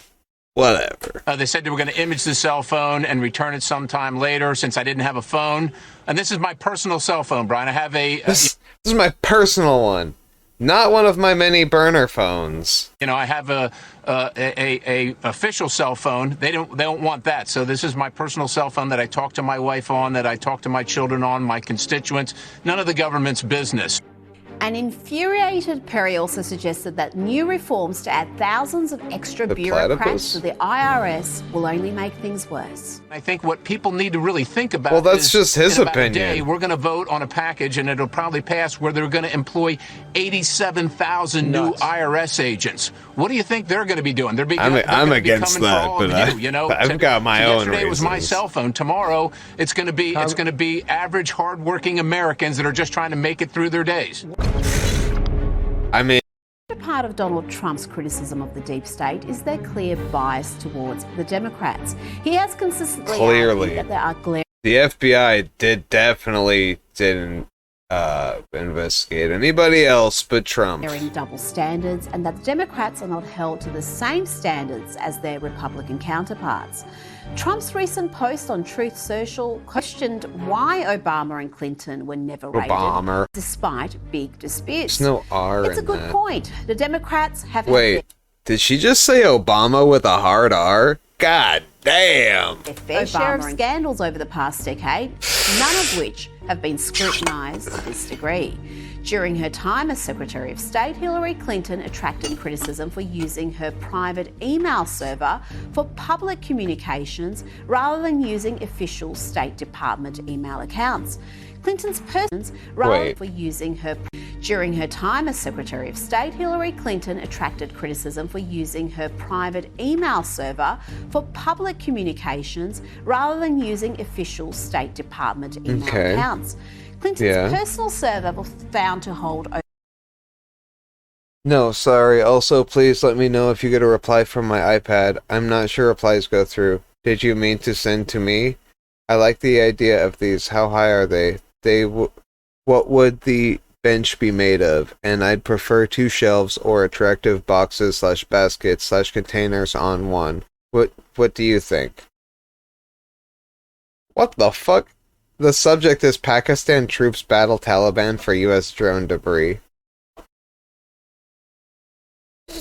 Whatever. They said they were going to image the cell phone and return it sometime later since I didn't have a phone. And this is my personal cell phone, Brian. I have This is my personal one. Not one of my many burner phones. You know, I have a official cell phone. They don't want that. So this is my personal cell phone that I talk to my wife on, that I talk to my children on, my constituents. None of the government's business. An infuriated Perry also suggested that new reforms to add thousands of extra bureaucrats to the IRS will only make things worse. I think what people need to really think about. Well, that's is, just his in about opinion. A day, we're going to vote on a package, and it'll probably pass, where they're going to employ 87,000 new IRS agents. What do you think they're going to be doing? I'm against that, but I've got my own reasons. Yesterday was my cell phone. Tomorrow it's going to be average, hardworking Americans that are just trying to make it through their days. I mean, part of Donald Trump's criticism of the deep state is their clear bias towards the Democrats. He has consistently argued that there are the FBI definitely didn't investigate anybody else but Trump. Double standards, and that the Democrats are not held to the same standards as their Republican counterparts. Trump's recent post on Truth Social questioned why Obama and Clinton were never raided, despite big disputes. There's no R It's a in good that. point. The Democrats have Wait, did she just say Obama with a hard R? God damn. a fair share of scandals over the past decade, none of which have been scrutinised to this degree. During her time as Secretary of State, Hillary Clinton attracted criticism for using her private email server for public communications rather than using official State Department email accounts. Clinton's persons rather for using her. During her time as Secretary of State, Hillary Clinton attracted criticism for using her private email server for public communications rather than using official State Department email accounts. Clinton's personal server was found to hold. No, sorry. Also, please let me know if you get a reply from my iPad. I'm not sure replies go through. Did you mean to send to me? I like the idea of these. How high are they? What would the bench be made of? And I'd prefer 2 shelves or attractive boxes / baskets / containers on one. What do you think? What the fuck? The subject is Pakistan troops battle Taliban for U.S. drone debris.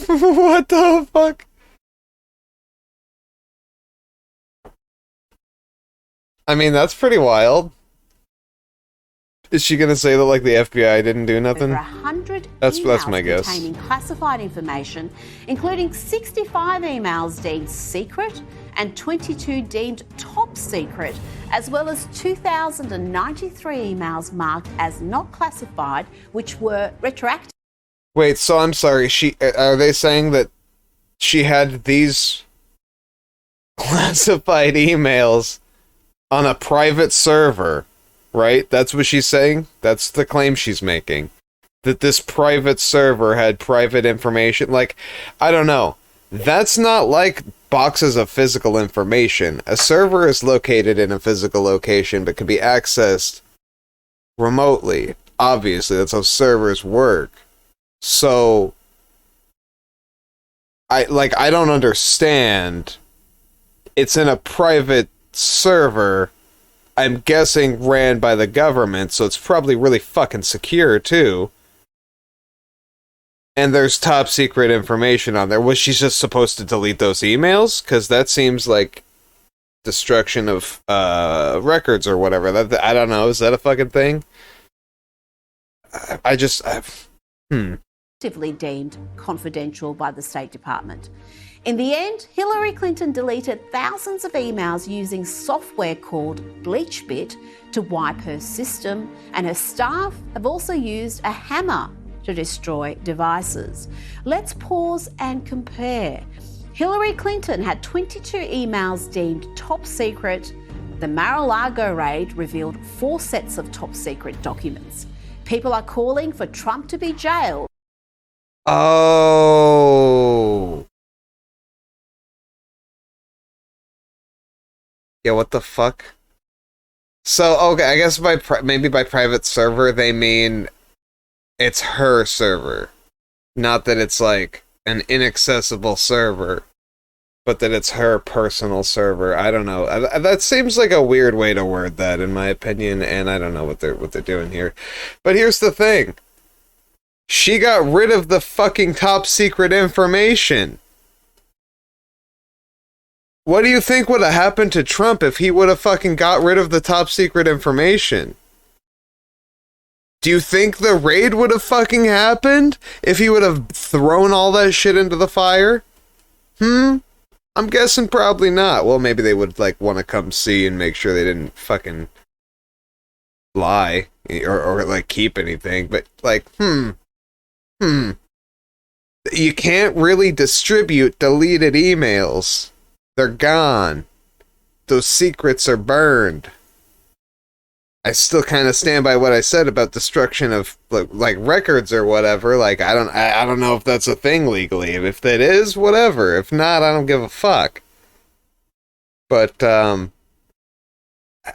What the fuck? I mean, that's pretty wild. Is she gonna say that, like, the FBI didn't do nothing? Over 100 that's emails my guess. Containing classified information, including 65 emails deemed secret and 22 deemed top secret, as well as 2,093 emails marked as not classified, which were retroactive. Wait, so I'm sorry. Are they saying that she had these classified emails on a private server? Right? That's what she's saying? That's the claim she's making. That this private server had private information. Like, I don't know. That's not like boxes of physical information. A server is located in a physical location, but can be accessed remotely. Obviously, that's how servers work. So, I don't understand. It's in a private server, I'm guessing ran by the government, so it's probably really fucking secure, too. And there's top secret information on there. Was she just supposed to delete those emails? Because that seems like destruction of records or whatever. I don't know. Is that a fucking thing? deemed confidential by the State Department. In the end, Hillary Clinton deleted thousands of emails using software called BleachBit to wipe her system, and her staff have also used a hammer to destroy devices. Let's pause and compare. Hillary Clinton had 22 emails deemed top secret. The Mar-a-Lago raid revealed 4 sets of top secret documents. People are calling for Trump to be jailed. Oh. Yeah, what the fuck? So, okay, I guess maybe by private server they mean it's her server. Not that it's like an inaccessible server, but that it's her personal server. I don't know. That seems like a weird way to word that, in my opinion, and I don't know what they're doing here. But here's the thing. She got rid of the fucking top secret information. What do you think would have happened to Trump if he would have fucking got rid of the top secret information? Do you think the raid would have fucking happened if he would have thrown all that shit into the fire? I'm guessing probably not. Well, maybe they would, like, want to come see and make sure they didn't fucking lie or like, keep anything. But, like, You can't really distribute deleted emails. They're gone. Those secrets are burned. I still kind of stand by what I said about destruction of like records or whatever. Like I don't know if that's a thing legally. If that is, whatever. If not, I don't give a fuck. But I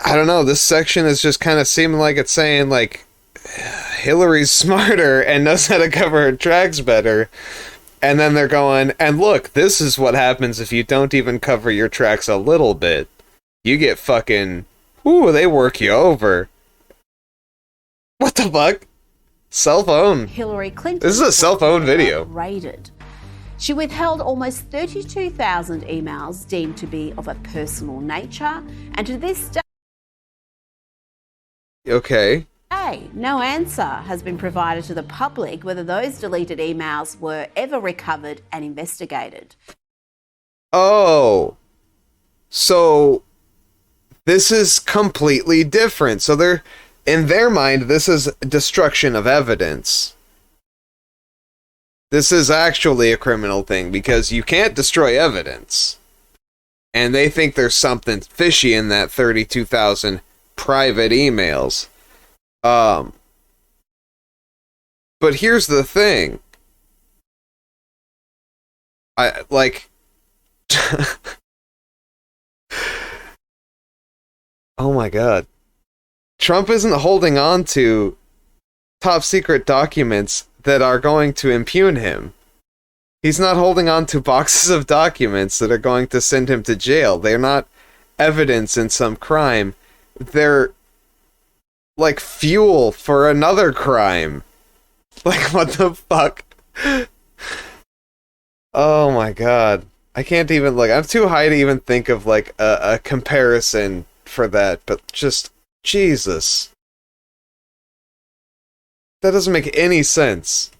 don't know. This section is just kind of seeming like it's saying like Hillary's smarter and knows how to cover her tracks better. And then they're going, and look, this is what happens if you don't even cover your tracks a little bit. You get fucking... Ooh, they work you over. What the fuck? Cell phone. Hillary Clinton. This is a cell phone video. Raided. She withheld almost 32,000 emails deemed to be of a personal nature, and to this day... Okay. No answer has been provided to the public whether those deleted emails were ever recovered and investigated. Oh. So this is completely different. So they're, in their mind, this is destruction of evidence. This is actually a criminal thing because you can't destroy evidence. And they think there's something fishy in that 32,000 private emails. But here's the thing. I, like... Oh my god. Trump isn't holding on to top secret documents that are going to impugn him. He's not holding on to boxes of documents that are going to send him to jail. They're not evidence in some crime. They're like fuel for another crime. Like, what the fuck? Oh my god. I can't even, like, I'm too high to even think of, like, a comparison for that, but just, Jesus. That doesn't make any sense.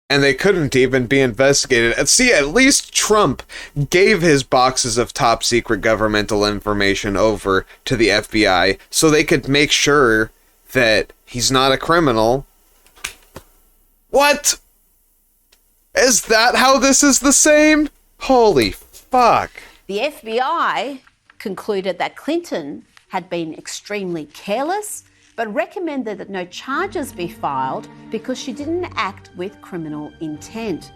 And they couldn't even be investigated. And see, at least Trump gave his boxes of top secret governmental information over to the FBI so they could make sure that he's not a criminal. What? Is that how this is the same? Holy fuck. The FBI concluded that Clinton had been extremely careless, but recommended that no charges be filed because she didn't act with criminal intent.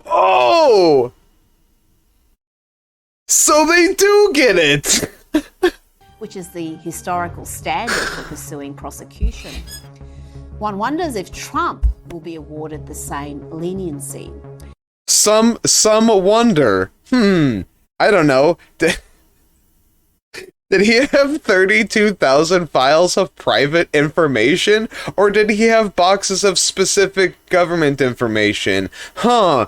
Oh! So they do get it! Which is the historical standard for pursuing prosecution. One wonders if Trump will be awarded the same leniency. Some wonder. I don't know. Did he have 32,000 files of private information? Or did he have boxes of specific government information? I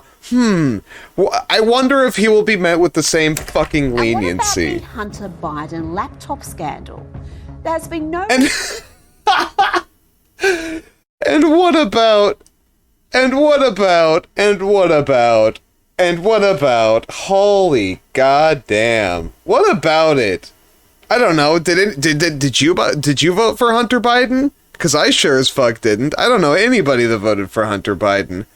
wonder if he will be met with the same fucking leniency. And what about the Hunter Biden laptop scandal? There has been no... And what about? And what about? And what about? And what about? Holy goddamn! What about it? I don't know. Did you vote for Hunter Biden? Because I sure as fuck didn't. I don't know anybody that voted for Hunter Biden.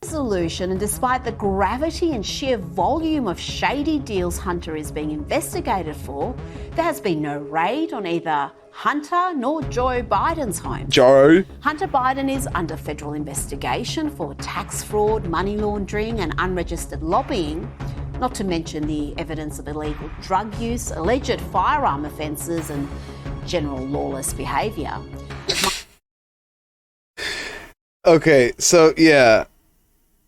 Resolution, and despite the gravity and sheer volume of shady deals Hunter is being investigated for, there has been no raid on either Hunter nor Joe Biden's home. Joe? Hunter Biden is under federal investigation for tax fraud, money laundering and unregistered lobbying, not to mention the evidence of illegal drug use, alleged firearm offences and general lawless behaviour. Okay, so yeah.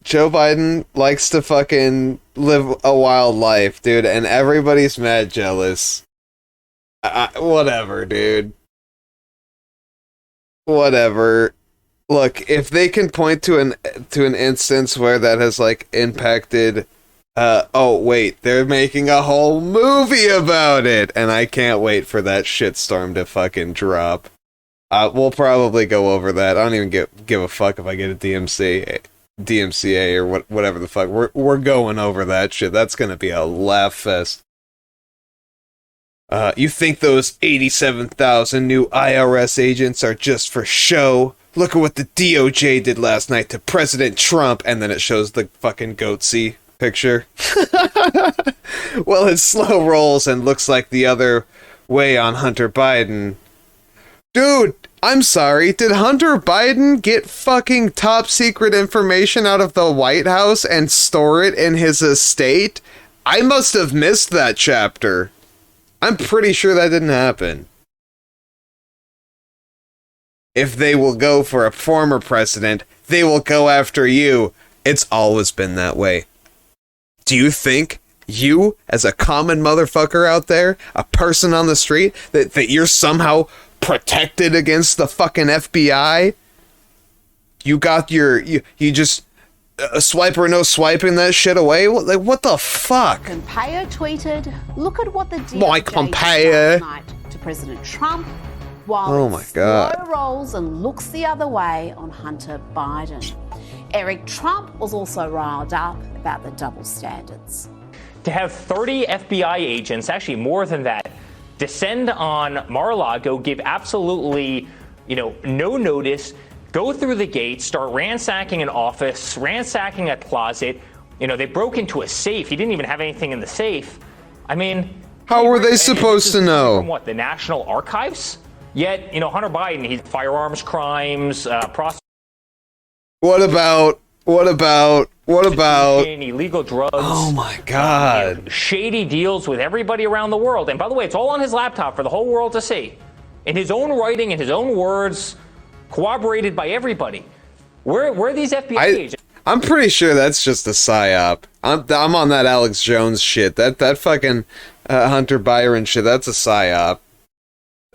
Joe Biden likes to fucking live a wild life, dude, and everybody's mad jealous. Whatever, dude. Whatever. Look, if they can point to an instance where that has like impacted oh wait, they're making a whole movie about it, and I can't wait for that shitstorm to fucking drop. We'll probably go over that. I don't even give a fuck if I get a DMCA or whatever the fuck. We're going over that shit. That's gonna be a laugh fest. You think those 87,000 new IRS agents are just for show? Look at what the DOJ did last night to President Trump, and then it shows the fucking goatsy picture. Well, it slow rolls and looks like the other way on Hunter Biden. Dude, I'm sorry, did Hunter Biden get fucking top secret information out of the White House and store it in his estate? I must have missed that chapter. I'm pretty sure that didn't happen. If they will go for a former president, they will go after you. It's always been that way. Do you think you, as a common motherfucker out there, a person on the street, that you're somehow protected against the fucking FBI? You got you just a swipe or no swiping that shit away? Like, what the fuck? Pompeo tweeted, "Look at what the Mike DOJ Pompeo did last night to President Trump," while oh my God. slow rolls and looks the other way on Hunter Biden. Eric Trump was also riled up about the double standards. To have 30 FBI agents, actually more than that, descend on Mar-a-Lago, give absolutely, no notice, go through the gate, start ransacking an office, ransacking a closet. They broke into a safe. He didn't even have anything in the safe. I mean, how were they supposed to know? From what, the National Archives? Yet, Hunter Biden, he's firearms crimes, What about illegal drugs? Oh my God. Shady deals with everybody around the world. And by the way, it's all on his laptop for the whole world to see. In his own writing, in his own words, corroborated by everybody. Where are these FBI agents? I'm pretty sure that's just a psyop. I'm on that Alex Jones shit. That fucking Hunter Byron shit. That's a psyop.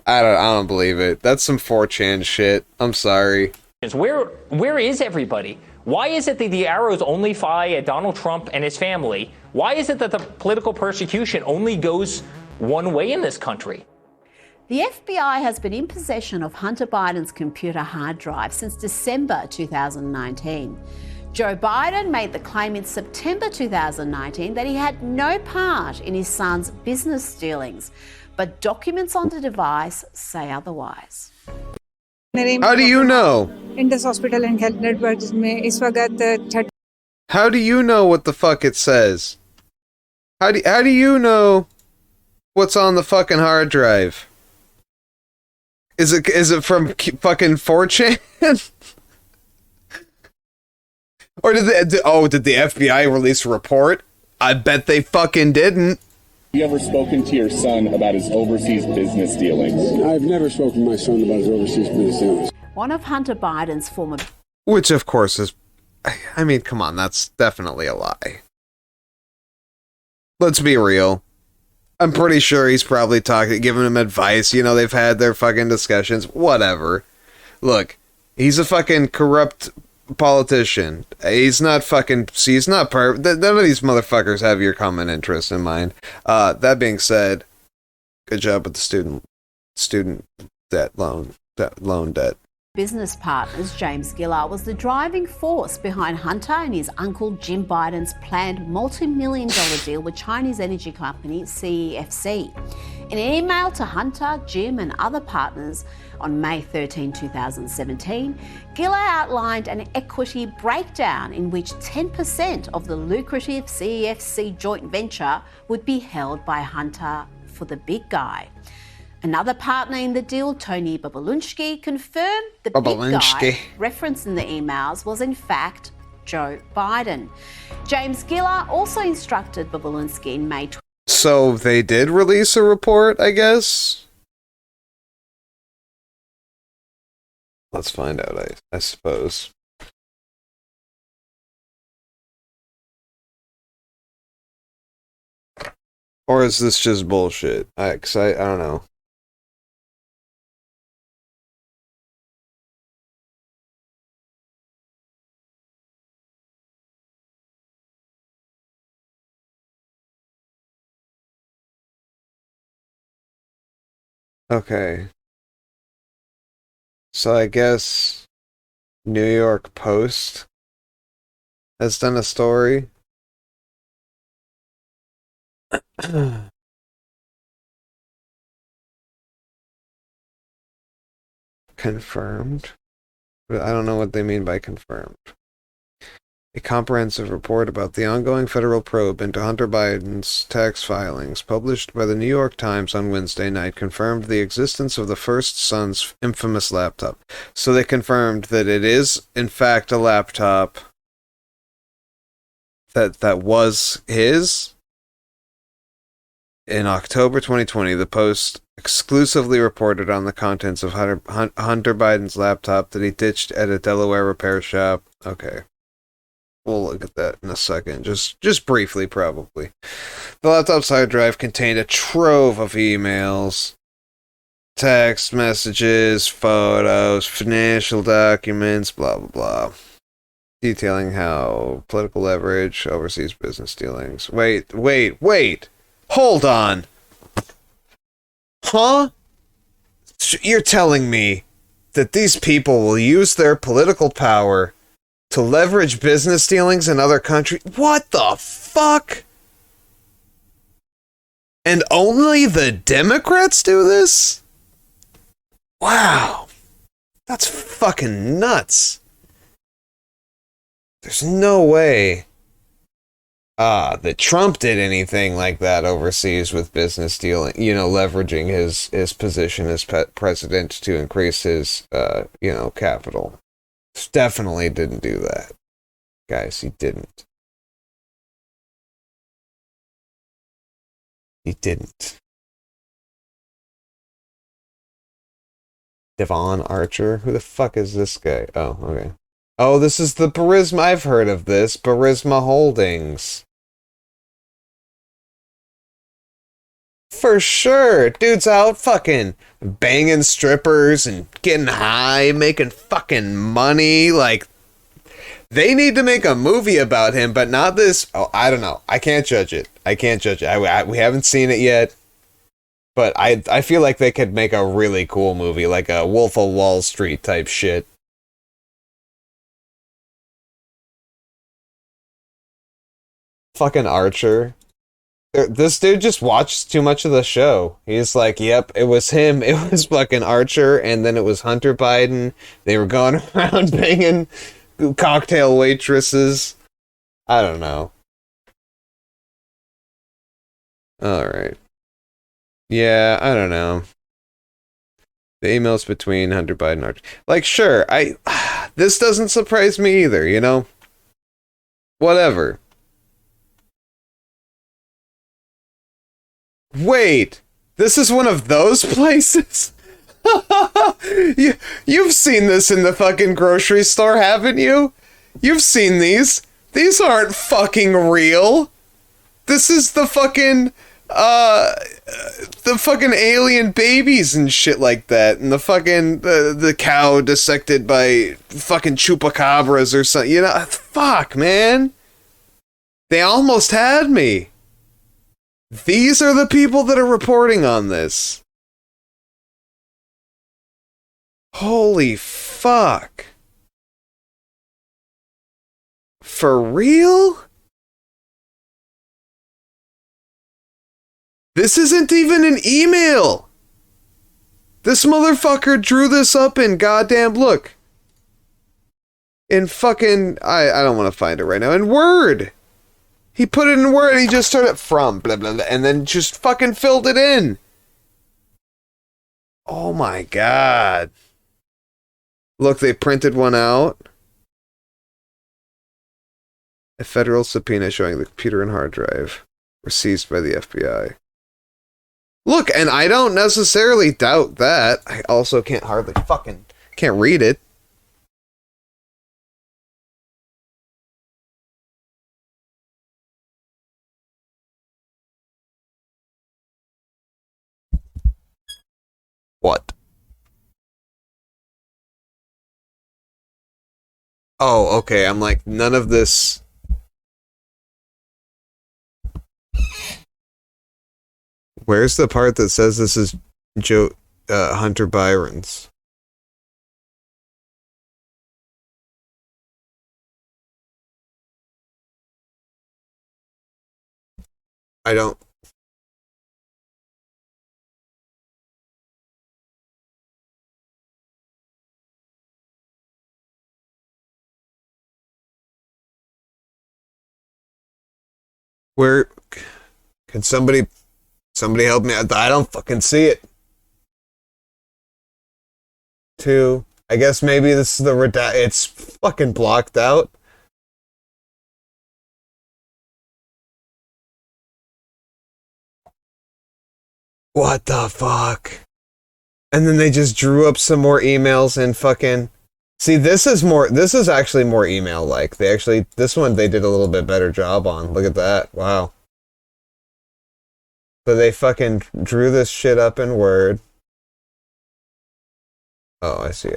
I don't believe it. That's some 4chan shit. I'm sorry. Where is everybody? Why is it that the arrows only fly at Donald Trump and his family? Why is it that the political persecution only goes one way in this country? The FBI has been in possession of Hunter Biden's computer hard drive since December 2019. Joe Biden made the claim in September 2019 that he had no part in his son's business dealings, but documents on the device say otherwise. How do you know? Indus Hospital and Health Networks में इस वक्त How do you know what the fuck it says? How do you know what's on the fucking hard drive? Is it from fucking 4chan? Or did the FBI release a report? I bet they fucking didn't. Have you ever spoken to your son about his overseas business dealings? I've never spoken to my son about his overseas business dealings. One of Hunter Biden's former... Which, of course, is... I mean, come on, that's definitely a lie. Let's be real. I'm pretty sure he's probably giving him advice. They've had their fucking discussions. Whatever. Look, he's a fucking corrupt politician. He's not perfect. None of these motherfuckers have your common interest in mind. That being said, good job with the student debt loan debt. business partners, James Giller was the driving force behind Hunter and his uncle Jim Biden's planned multi-million-dollar deal with Chinese energy company CEFC. In an email to Hunter, Jim and other partners on May 13, 2017, Giller outlined an equity breakdown in which 10% of the lucrative CEFC joint venture would be held by Hunter for the big guy. Another partner in the deal, Tony Babalunsky, confirmed the big guy referenced in the emails was in fact Joe Biden. James Giller also instructed Babalunsky in May. So they did release a report, I guess? Let's find out, I suppose. Or is this just bullshit? I don't know. Okay. So I guess New York Post has done a story. Confirmed? But I don't know what they mean by confirmed. A comprehensive report about the ongoing federal probe into Hunter Biden's tax filings, published by the New York Times on Wednesday night, confirmed the existence of the first son's infamous laptop. So they confirmed that it is, in fact, a laptop that was his. In October 2020, the Post exclusively reported on the contents of Hunter Biden's laptop that he ditched at a Delaware repair shop. Okay. We'll look at that in a second. Just briefly, probably. The laptop's hard drive contained a trove of emails, text messages, photos, financial documents, blah, blah, blah. Detailing how political leverage, overseas business dealings. Wait. Hold on. Huh? You're telling me that these people will use their political power to leverage business dealings in other countries? What the fuck? And only the Democrats do this? Wow. That's fucking nuts. There's no way that Trump did anything like that overseas with business dealing, leveraging his position as president to increase his, capital. Definitely didn't do that. Guys, he didn't. He didn't. Devon Archer? Who the fuck is this guy? Oh, okay. Oh, this is the Burisma. I've heard of this. Burisma Holdings. For sure. Dude's out fucking banging strippers and getting high, making fucking money. Like, they need to make a movie about him, but not this. Oh, I don't know. I can't judge it. We haven't seen it yet. But I feel like they could make a really cool movie, like a Wolf of Wall Street type shit. Fucking Archer. This dude just watched too much of the show. He's like, yep, it was him. It was fucking Archer, and then it was Hunter Biden. They were going around banging cocktail waitresses. I don't know. Alright. Yeah, I don't know. The emails between Hunter Biden and Archer. Like, sure, this doesn't surprise me either, Whatever. Wait, this is one of those places? You've seen this in the fucking grocery store, haven't you? You've seen these. These aren't fucking real. This is the fucking alien babies and shit like that, and the fucking the cow dissected by fucking chupacabras or something. Fuck, man. They almost had me. These are the people that are reporting on this. Holy fuck? For real? This isn't even an email. This motherfucker drew this up in goddamn, look. In fucking, I don't want to find it right now. In Word. He put it in Word and he just started from, blah, blah, blah, and then just fucking filled it in. Oh my god. Look, they printed one out. A federal subpoena showing the computer and hard drive were seized by the FBI. Look, and I don't necessarily doubt that. I also can't read it. What? Oh, okay, I'm like, none of this... Where's the part that says this is Hunter Byron's? I don't... Where... Can somebody help me? I don't fucking see it. 2. I guess maybe this is the it's fucking blocked out. What the fuck? And then they just drew up some more emails and fucking... See, this is actually more email-like. This one they did a little bit better job on. Look at that. Wow. So they fucking drew this shit up in Word. Oh, I see.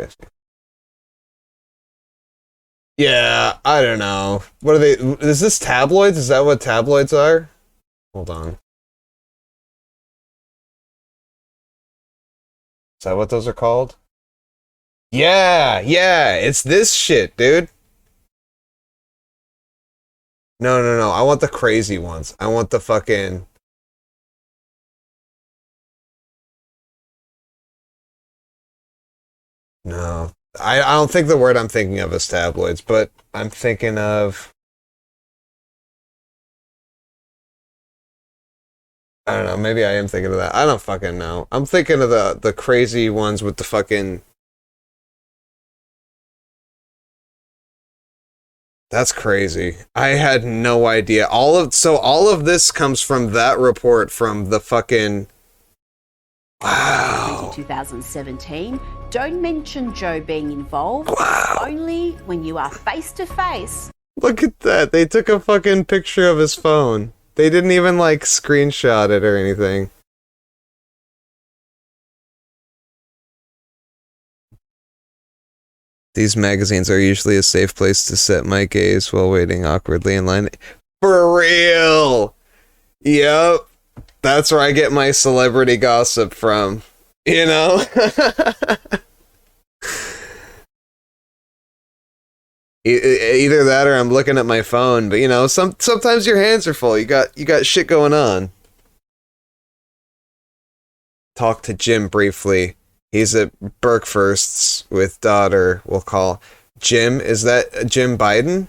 Yeah, I don't know. What are they... Is this tabloids? Is that what tabloids are? Hold on. Is that what those are called? Yeah, it's this shit, dude. No. I want the crazy ones. I want the fucking... No. I don't think the word I'm thinking of is tabloids, but I'm thinking of... I don't know, maybe I am thinking of that. I don't fucking know. I'm thinking of the crazy ones with the fucking... That's crazy. I had no idea. All of this comes from that report from the fucking... Wow. 2017. Don't mention Joe being involved. Wow. Only when you are face to face. Look at that. They took a fucking picture of his phone. They didn't even like screenshot it or anything. These magazines are usually a safe place to set my gaze while waiting awkwardly in line. For real! Yep. That's where I get my celebrity gossip from. You know? Either that or I'm looking at my phone, but you know, sometimes your hands are full. You got shit going on. Talk to Jim briefly. He's at Berkfurst's with daughter, we'll call. Jim, is that Jim Biden?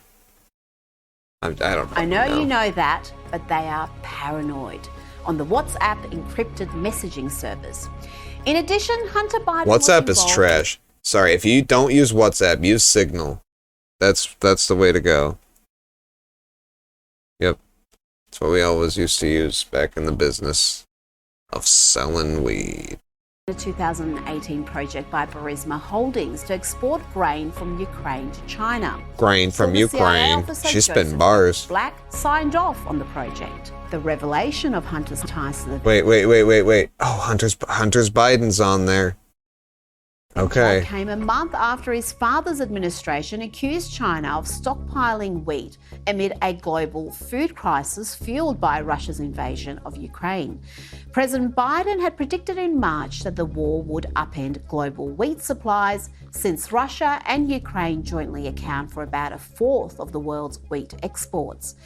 I don't know. I know you know that, but they are paranoid on the WhatsApp encrypted messaging servers. In addition, Hunter Biden WhatsApp is trash. Sorry, if you don't use WhatsApp, use Signal. That's the way to go. Yep. That's what we always used to use back in the business of selling weed. A 2018 project by Burisma Holdings to export grain from Ukraine to China. Grain from Ukraine. She spit bars. Black signed off on the project. The revelation of Hunter's ties to the... Wait. Oh, Hunter's Biden's on there. Okay. It came a month after his father's administration accused China of stockpiling wheat amid a global food crisis fueled by Russia's invasion of Ukraine. President Biden had predicted in March that the war would upend global wheat supplies, since Russia and Ukraine jointly account for about a fourth of the world's wheat exports.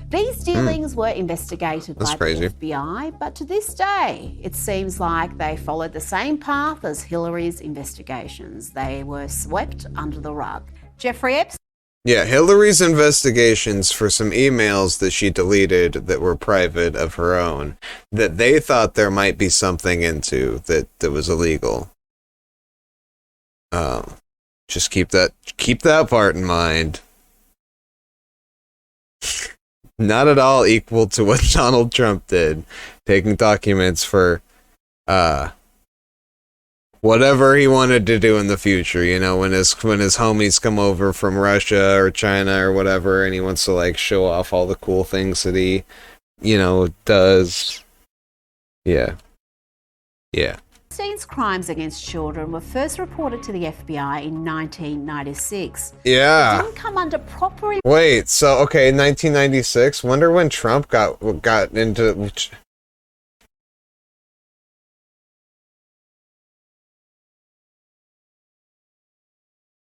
These dealings were investigated by the FBI, but to this day, it seems like they followed the same path as Hillary's investigations. They were swept under the rug. Jeffrey Epstein. Yeah, Hillary's investigations for some emails that she deleted that were private of her own, that they thought there might be something into that was illegal. Just keep that part in mind. Not at all equal to what Donald Trump did, taking documents for whatever he wanted to do in the future, you know, when his homies come over from Russia or China or whatever, and he wants to like show off all the cool things that he, you know, does. Yeah. Epstein's crimes against children were first reported to the FBI in 1996. Yeah. It didn't come under proper... Wait, so, okay, 1996? Wonder when Trump got into...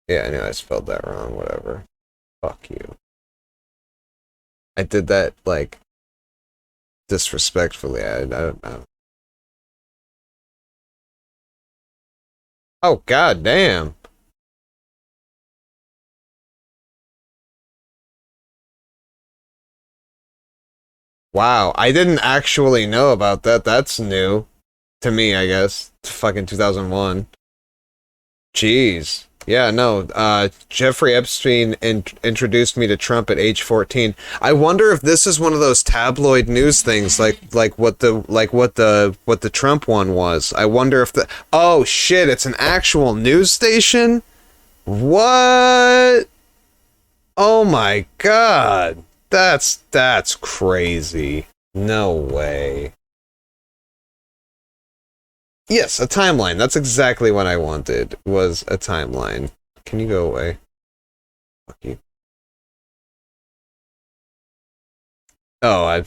Yeah, I knew I spelled that wrong, whatever. Fuck you. I did that, like, disrespectfully. I don't know. Oh, god damn. Wow, I didn't actually know about that. That's new. To me, I guess. It's fucking 2001. Jeez. Yeah, no, Jeffrey Epstein introduced me to Trump at age 14. I wonder if this is one of those tabloid news things, like what the Trump one was. I wonder if oh shit, it's an actual news station? What? Oh my god. That's crazy. No way. Yes, a timeline. That's exactly what I wanted, was a timeline. Can you go away? Fuck you. Oh, I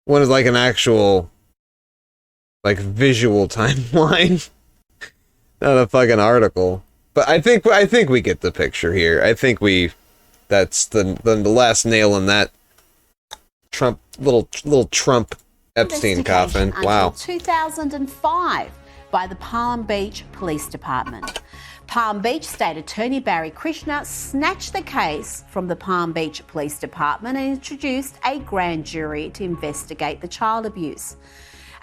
wanted like an actual, like, visual timeline. Not a fucking article. But I think we get the picture here. I think that's the last nail in that Trump, little Trump Epstein coffin. Wow. 2005 by the Palm Beach Police Department. Palm Beach State Attorney Barry Krishna snatched the case from the Palm Beach Police Department and introduced a grand jury to investigate the child abuse.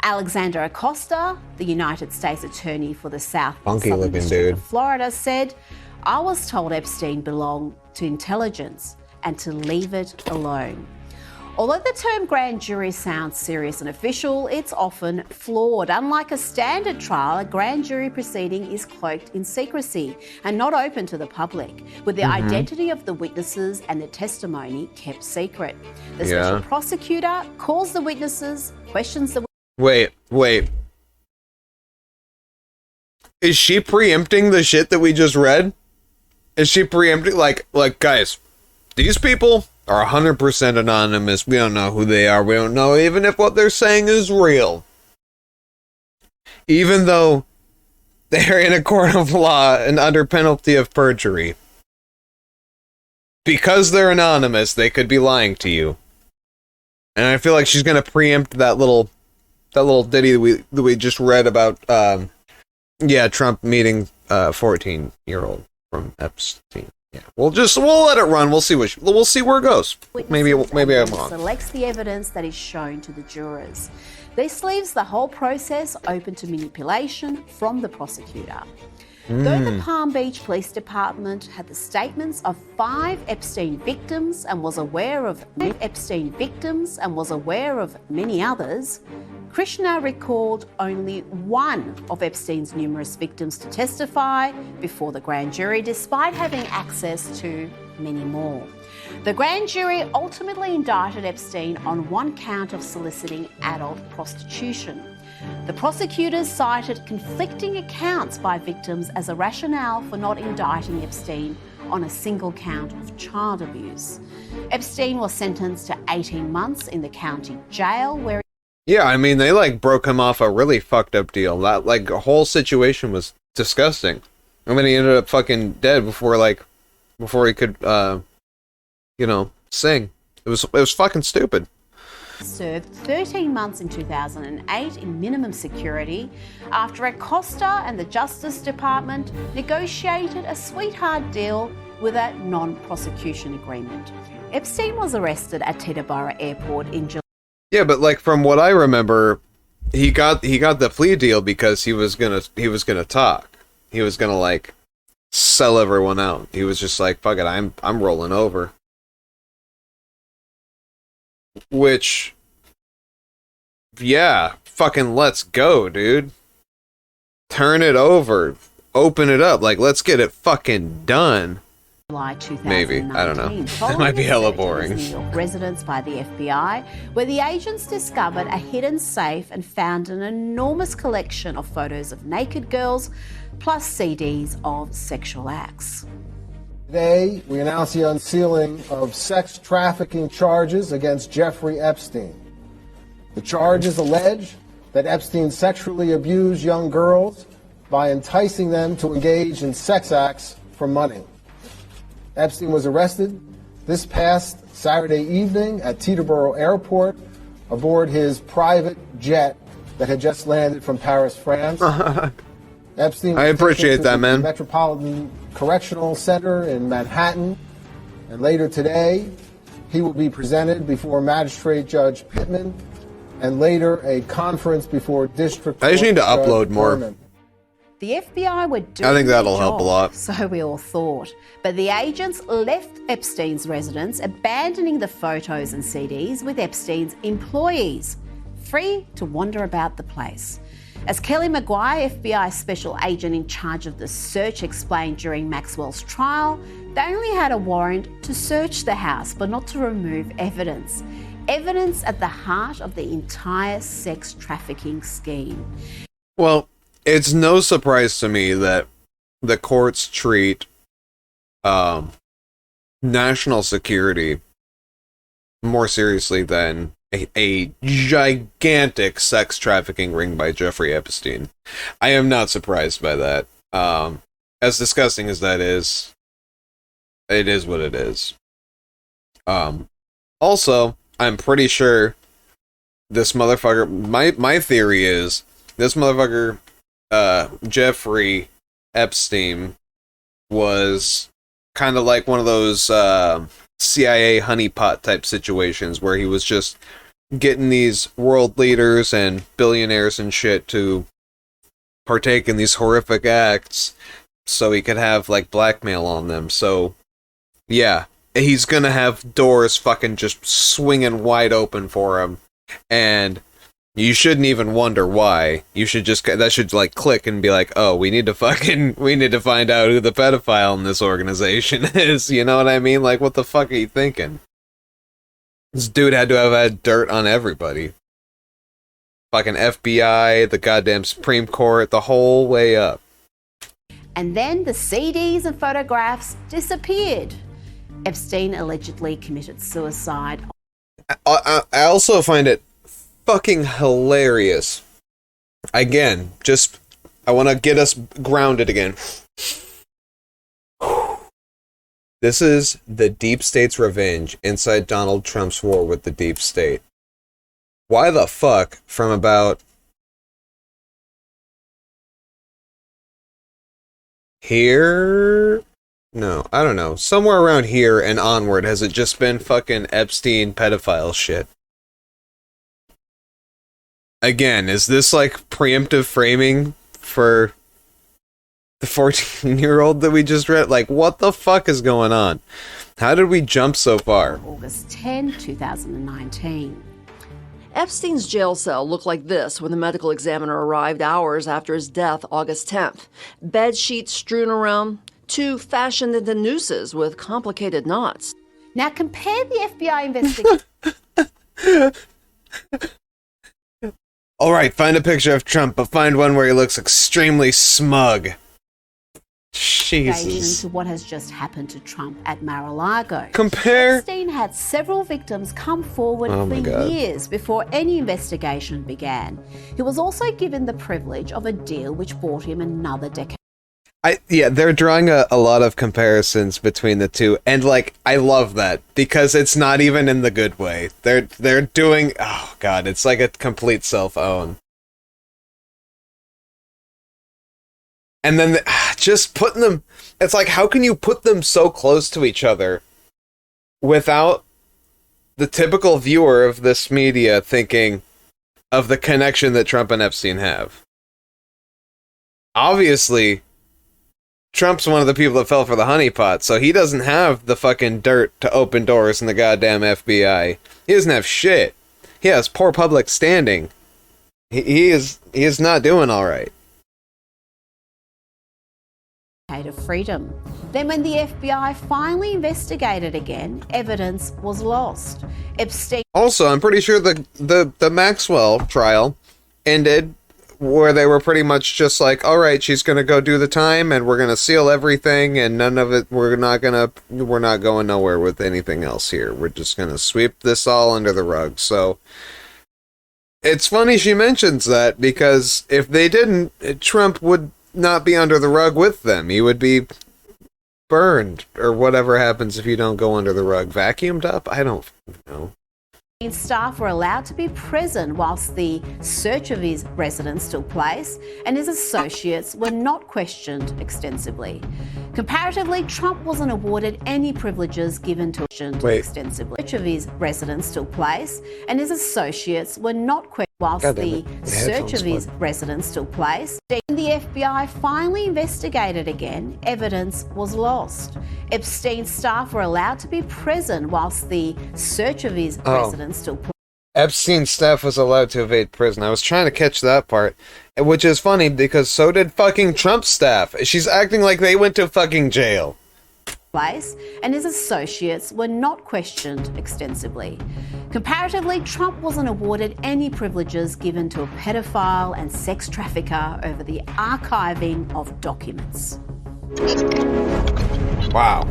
Alexander Acosta, the United States Attorney for the South Southern District of Florida, said, "I was told Epstein belonged to intelligence and to leave it alone." Although the term grand jury sounds serious and official, it's often flawed. Unlike a standard trial, a grand jury proceeding is cloaked in secrecy and not open to the public, with the identity of the witnesses and the testimony kept secret. The special prosecutor calls the witnesses, questions the... Wait. Is she preempting the shit that we just read? Is she preempting, like, guys, these people are 100% anonymous. We don't know who they are. We don't know even if what they're saying is real. Even though they're in a court of law and under penalty of perjury. Because they're anonymous, they could be lying to you. And I feel like she's going to preempt that little ditty that we just read about, Trump meeting a 14-year-old from Epstein. Yeah, we'll let it run. We'll see where it goes. Maybe I'm wrong. Selects the evidence that is shown to the jurors. This leaves the whole process open to manipulation from the prosecutor. Though the Palm Beach Police Department had the statements of 5 Epstein victims and was aware of many others, Krishna recalled only one of Epstein's numerous victims to testify before the grand jury, despite having access to many more. The grand jury ultimately indicted Epstein on one count of soliciting adult prostitution. The prosecutors cited conflicting accounts by victims as a rationale for not indicting Epstein on a single count of child abuse. Epstein was sentenced to 18 months in the county jail where... Yeah, I mean, they, like, broke him off a really fucked up deal. That, like, the whole situation was disgusting. I mean, he ended up fucking dead before he could, you know, sing. It was fucking stupid. Served 13 months in 2008 in minimum security after Acosta and the Justice Department negotiated a sweetheart deal with a non-prosecution agreement. Epstein was arrested at Teterboro Airport in July. Yeah, but like from what I remember, he got the plea deal because he was gonna talk. He was gonna like sell everyone out. He was just like, fuck it, I'm rolling over. Which, yeah, fucking let's go, dude. Turn it over. Open it up. Like, let's get it fucking done. July 2019. Maybe. I don't know. That might be hella boring. New York residence by the FBI, where the agents discovered a hidden safe and found an enormous collection of photos of naked girls, plus CDs of sexual acts. Today, we announce the unsealing of sex trafficking charges against Jeffrey Epstein. The charges allege that Epstein sexually abused young girls by enticing them to engage in sex acts for money. Epstein was arrested this past Saturday evening at Teterboro Airport aboard his private jet that had just landed from Paris, France. Epstein. I appreciate that, man. Metropolitan Correctional Center in Manhattan, and later today, he will be presented before Magistrate Judge Pittman, and later a conference before District. I just need to Judge upload more. Berman. The FBI were doing I think that'll their help a job, lot. so we all thought. But the agents left Epstein's residence, abandoning the photos and CDs with Epstein's employees, free to wander about the place. As Kelly Maguire, FBI special agent in charge of the search, explained during Maxwell's trial, they only had a warrant to search the house, but not to remove evidence. Evidence at the heart of the entire sex trafficking scheme. Well, it's no surprise to me that the courts treat national security more seriously than a gigantic sex trafficking ring by Jeffrey Epstein. I am not surprised by that. As disgusting as that is, it is what it is. Also, I'm pretty sure this motherfucker, my theory is, this motherfucker, Jeffrey Epstein, was kind of like one of those CIA honeypot type situations where he was just getting these world leaders and billionaires and shit to partake in these horrific acts so he could have like blackmail on them. So yeah, he's gonna have doors fucking just swinging wide open for him, and you shouldn't even wonder why. You should just, that should like click and be like, oh, we need to find out who the pedophile in this organization is. You know what I mean? Like, what the fuck are you thinking? This dude had to have had dirt on everybody. Fucking FBI, the goddamn Supreme Court, the whole way up. And then the CDs and photographs disappeared. Epstein allegedly committed suicide. I also find it fucking hilarious. Again, just, I want to get us grounded again. This is the deep state's revenge inside Donald Trump's war with the deep state. Why the fuck, from about here? No, I don't know. Somewhere around here and onward, has it just been fucking Epstein pedophile shit? Again, is this like preemptive framing for the 14-year-old that we just read? Like, what the fuck is going on? How did we jump so far? August 10, 2019. Epstein's jail cell looked like this when the medical examiner arrived hours after his death, August 10th. Bed sheets strewn around, two fashioned into nooses with complicated knots. Now compare the FBI investigation. Alright, find a picture of Trump, but find one where he looks extremely smug. Jesus. To what has just happened to Trump at Mar-a-Lago. Compare. Epstein had several victims come forward for years before any investigation began. He was also given the privilege of a deal which bought him another decade. Yeah, they're drawing a lot of comparisons between the two, and like I love that because it's not even in the good way. They're doing, oh god, it's like a complete self-own. And then just putting them, it's like, how can you put them so close to each other without the typical viewer of this media thinking of the connection that Trump and Epstein have? Obviously, Trump's one of the people that fell for the honeypot, so he doesn't have the fucking dirt to open doors in the goddamn FBI. He doesn't have shit. He has poor public standing. He is not doing all right. Of freedom. Then when the FBI finally investigated again, evidence was lost. Epstein... Also, I'm pretty sure the Maxwell trial ended where they were pretty much just like, all right, she's going to go do the time and we're going to seal everything and none of it, we're not going nowhere with anything else here. We're just going to sweep this all under the rug. So it's funny she mentions that because if they didn't, Trump would not be under the rug with them. He would be burned or whatever happens if you don't go under the rug. Vacuumed up? I don't know. Staff were allowed to be present whilst the search of his residence took place, and his associates were not questioned extensively. Comparatively, Trump wasn't awarded any privileges given to extensively. Search of his residence took place, and his associates were not questioned whilst the search of his residence took place. When the FBI finally investigated again, evidence was lost. Epstein's staff were allowed to be present whilst the search of his residence took place. Epstein's staff was allowed to evade prison. I was trying to catch that part, which is funny because so did fucking Trump's staff. She's acting like they went to fucking jail. Place, and his associates were not questioned extensively. Comparatively, Trump wasn't awarded any privileges given to a pedophile and sex trafficker over the archiving of documents. Wow.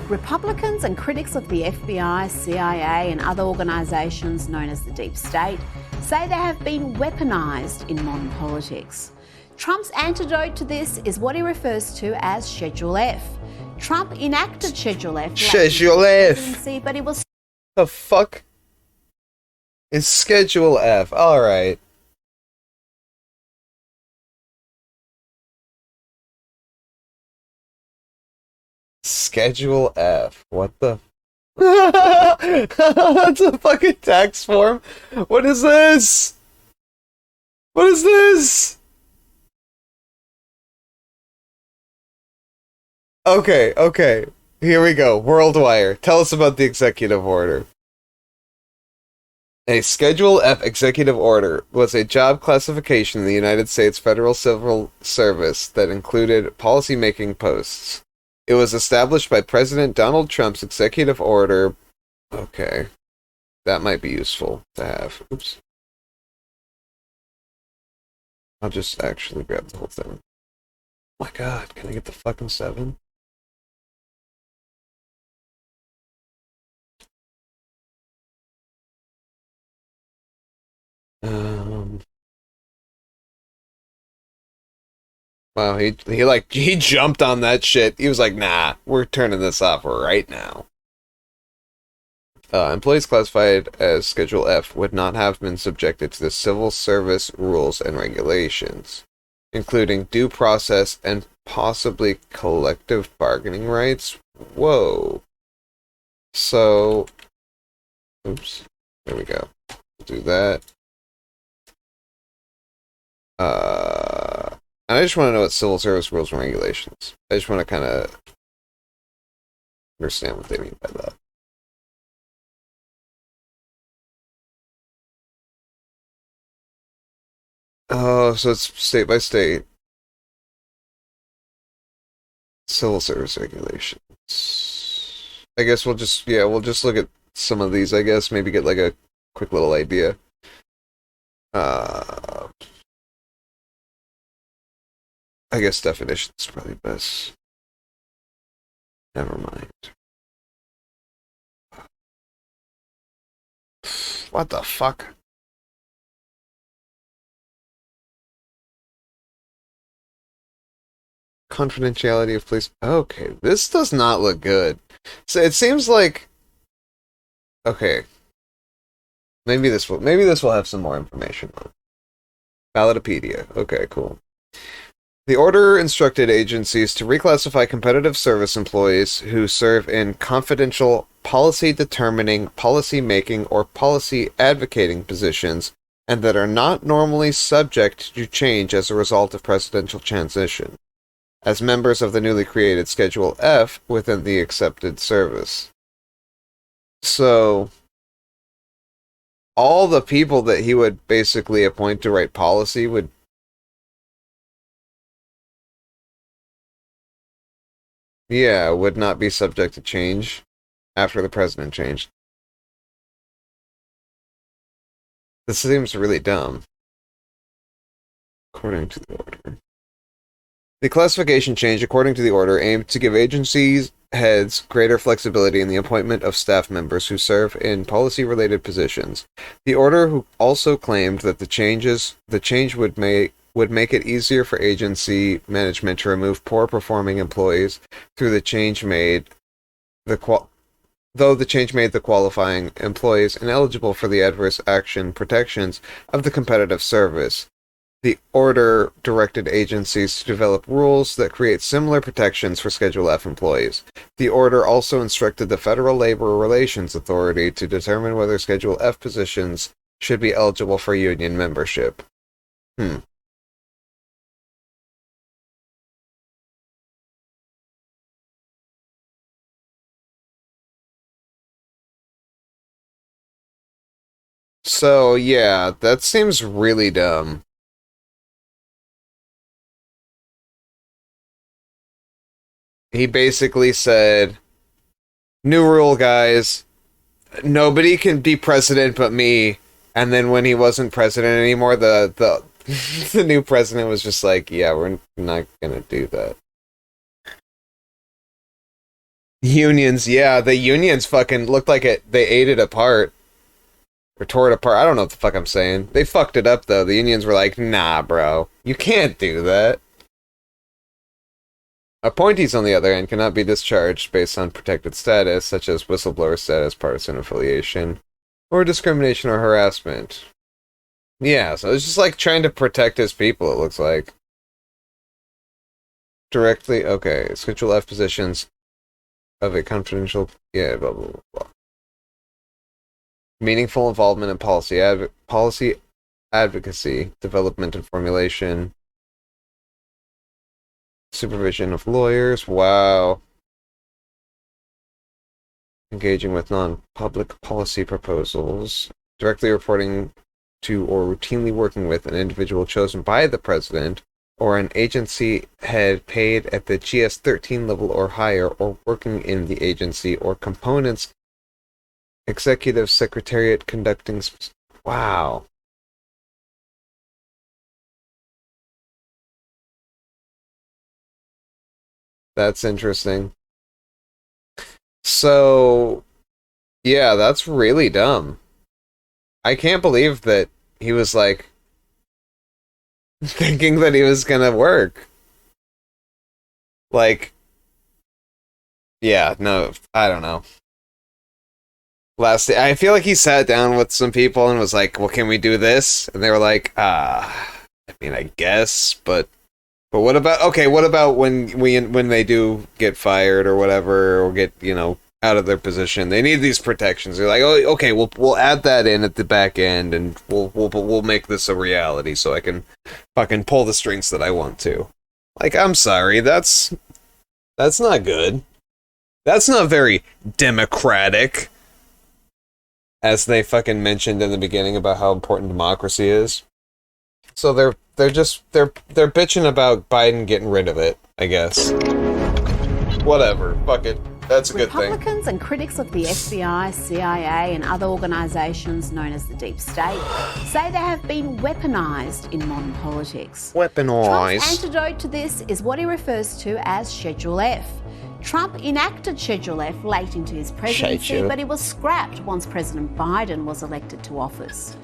Republicans and critics of the FBI, CIA, and other organisations known as the Deep State say they have been weaponised in modern politics. Trump's antidote to this is what he refers to as Schedule F. Trump enacted Schedule F. Schedule F. But it was... The fuck is Schedule F? Alright. Schedule F. What the? That's a fucking tax form. What is this? What is this? Okay. Here we go. WorldWire. Tell us about the executive order. A Schedule F executive order was a job classification in the United States Federal Civil Service that included policy-making posts. It was established by President Donald Trump's executive order. Okay. That might be useful to have. Oops. I'll just actually grab the whole thing. Oh my god, can I get the fucking 7? Wow, he jumped on that shit. He was like, nah, we're turning this off right now. Employees classified as Schedule F would not have been subjected to the civil service rules and regulations, including due process and possibly collective bargaining rights. Whoa. So, oops, there we go. We'll do that. And I just want to know what civil service rules and regulations. I just want to kind of understand what they mean by that. Oh, so it's state by state. Civil service regulations. I guess we'll just look at some of these, I guess. Maybe get like a quick little idea. I guess definition's probably best. Never mind. What the fuck? Confidentiality of police. Okay, this does not look good. So it seems like, okay, maybe this will have some more information on it. Ballotpedia. Okay, cool. The order instructed agencies to reclassify competitive service employees who serve in confidential policy determining, policy making, or policy advocating positions and that are not normally subject to change as a result of presidential transition, as members of the newly created Schedule F within the accepted service. So, all the people that he would basically appoint to write policy would not be subject to change after the president changed. This seems really dumb. According to the order. The classification change, according to the order, aimed to give agencies heads greater flexibility in the appointment of staff members who serve in policy-related positions. The order also claimed that the change would make it easier for agency management to remove poor-performing employees through the change made the qualifying employees ineligible for the adverse action protections of the competitive service. The order directed agencies to develop rules that create similar protections for Schedule F employees. The order also instructed the Federal Labor Relations Authority to determine whether Schedule F positions should be eligible for union membership. So, yeah, that seems really dumb. He basically said, new rule, guys. Nobody can be president but me. And then when he wasn't president anymore, the the new president was just like, yeah, we're not gonna do that. Unions, yeah, the unions fucking looked like they ate it apart. Or tore it apart. I don't know what the fuck I'm saying. They fucked it up, though. The unions were like, nah, bro. You can't do that. Appointees, on the other hand, cannot be discharged based on protected status, such as whistleblower status, partisan affiliation, or discrimination or harassment. Yeah, so it's just like trying to protect his people, it looks like. Directly, okay. Schedule F positions of a confidential... Yeah, blah, blah, blah, blah. Meaningful involvement in policy advocacy, development and formulation, supervision of lawyers, wow. Engaging with non-public policy proposals, directly reporting to or routinely working with an individual chosen by the president or an agency head paid at the GS-13 level or higher, or working in the agency or components executive secretariat conducting... Wow. That's interesting. So, yeah, that's really dumb. I can't believe that he was, like, thinking that he was gonna work. Like, yeah, no, I don't know. I feel like he sat down with some people and was like, well, can we do this? And they were like, I mean, I guess, but what about when they do get fired or whatever, or get, out of their position? They need these protections. They're like, oh, okay, we'll add that in at the back end, and we'll make this a reality so I can fucking pull the strings that I want to. Like, I'm sorry, that's not good. That's not very democratic. As they fucking mentioned in the beginning about how important democracy is. So they're bitching about Biden getting rid of it, I guess. Whatever, fuck it. That's a good thing. Republicans and critics of the FBI, CIA, and other organisations known as the Deep State say they have been weaponised in modern politics. Weaponised. Trump's antidote to this is what he refers to as Schedule F. Trump enacted Schedule F late into his presidency, but it was scrapped once President Biden was elected to office.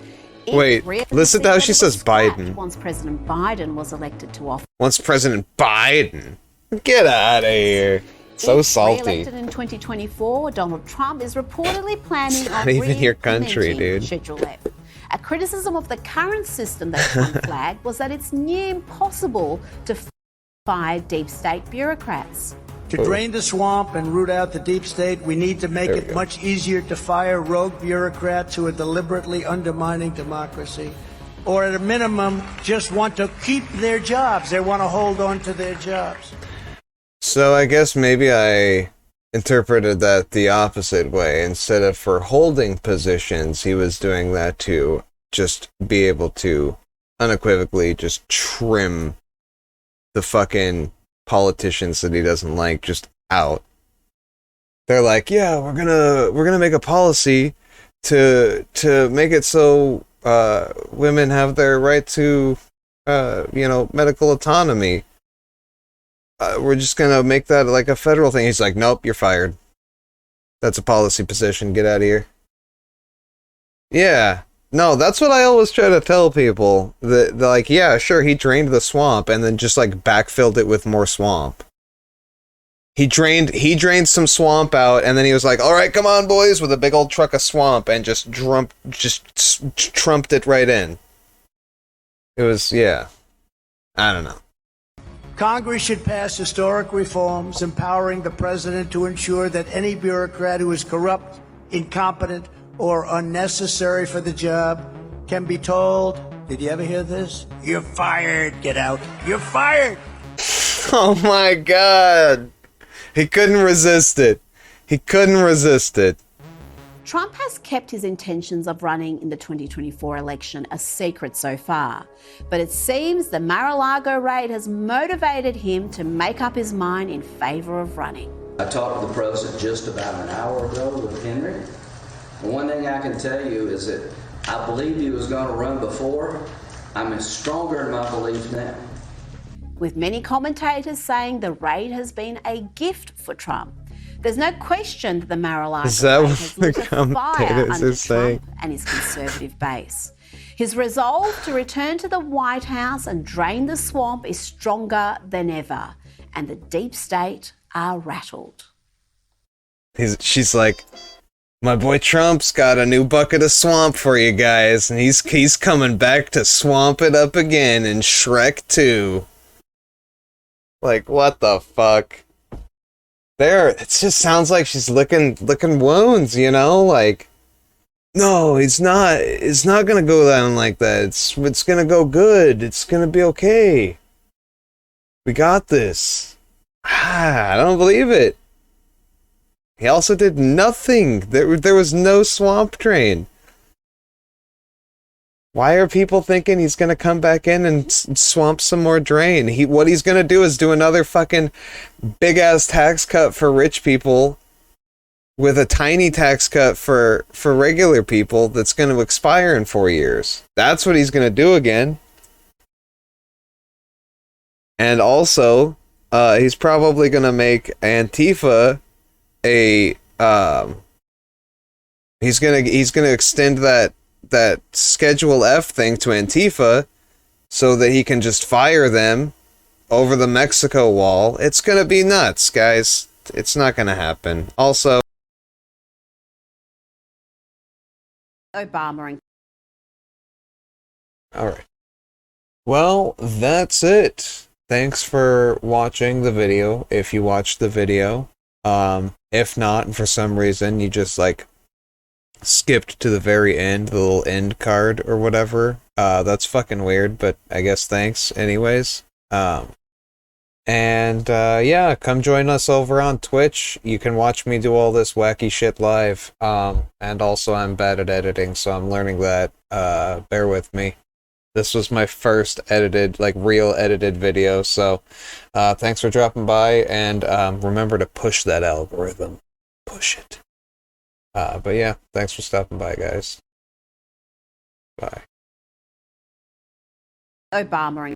Wait, listen to how she says Biden. Once President Biden was elected to office. Once President Biden. Get out of here. So salty. Re-elected in 2024, Donald Trump is reportedly planning on not even your country, dude. Schedule F. A criticism of the current system that Trump flagged was that it's near impossible to fire deep state bureaucrats. To drain the swamp and root out the deep state, we need to make it much easier to fire rogue bureaucrats who are deliberately undermining democracy, or at a minimum, just want to keep their jobs. They want to hold on to their jobs. So I guess maybe I interpreted that the opposite way. Instead of for holding positions, he was doing that to just be able to unequivocally just trim the fucking politicians that he doesn't like just out. They're like, yeah, we're gonna make a policy to make it so women have their right to medical autonomy. We're just gonna make that like a federal thing. He's like, nope, you're fired. That's a policy position. Get out of here. Yeah. No, that's what I always try to tell people. That like, yeah, sure, he drained the swamp and then just like backfilled it with more swamp. He drained some swamp out and then he was like, all right, come on, boys, with a big old truck of swamp and just trumped it right in. It was, yeah. I don't know. Congress should pass historic reforms empowering the president to ensure that any bureaucrat who is corrupt, incompetent, or unnecessary for the job can be told, did you ever hear this? You're fired. Get out. You're fired. Oh my God. He couldn't resist it. He couldn't resist it. Trump has kept his intentions of running in the 2024 election a secret so far, but it seems the Mar-a-Lago raid has motivated him to make up his mind in favour of running. I talked to the president just about an hour ago with Henry. And one thing I can tell you is that I believed he was going to run before. I'm stronger in my belief now. With many commentators saying the raid has been a gift for Trump. There's no question that the Mar-a-Lago raid has lit a fire under Trump and his conservative base. His resolve to return to the White House and drain the swamp is stronger than ever, and the deep state are rattled. She's like, my boy Trump's got a new bucket of swamp for you guys, and he's coming back to swamp it up again in Shrek 2. Like, what the fuck? It just sounds like she's licking wounds, you know? Like, no, it's not gonna go down like that. It's gonna go good. It's gonna be okay. We got this. I don't believe it. He also did nothing. There was no swamp drain. Why are people thinking he's gonna come back in and swamp some more drain? What he's gonna do is do another fucking big ass tax cut for rich people with a tiny tax cut for regular people that's gonna expire in 4 years. That's what he's gonna do again. And also, he's probably gonna make Antifa he's gonna extend that Schedule F thing to Antifa so that he can just fire them over the Mexico wall. It's gonna be nuts, guys. It's not gonna happen. Also, Obamar and alright. Well, that's it. Thanks for watching the video, if you watched the video. If not, and for some reason you just like skipped to the very end, the little end card or whatever, that's fucking weird, but I guess thanks anyways. Yeah, come join us over on Twitch. You can watch me do all this wacky shit live. And also I'm bad at editing, so I'm learning that. Bear with me. This was my first edited, like real edited video. So thanks for dropping by, and remember to push that algorithm. Push it. But yeah, thanks for stopping by, guys. Bye. Obama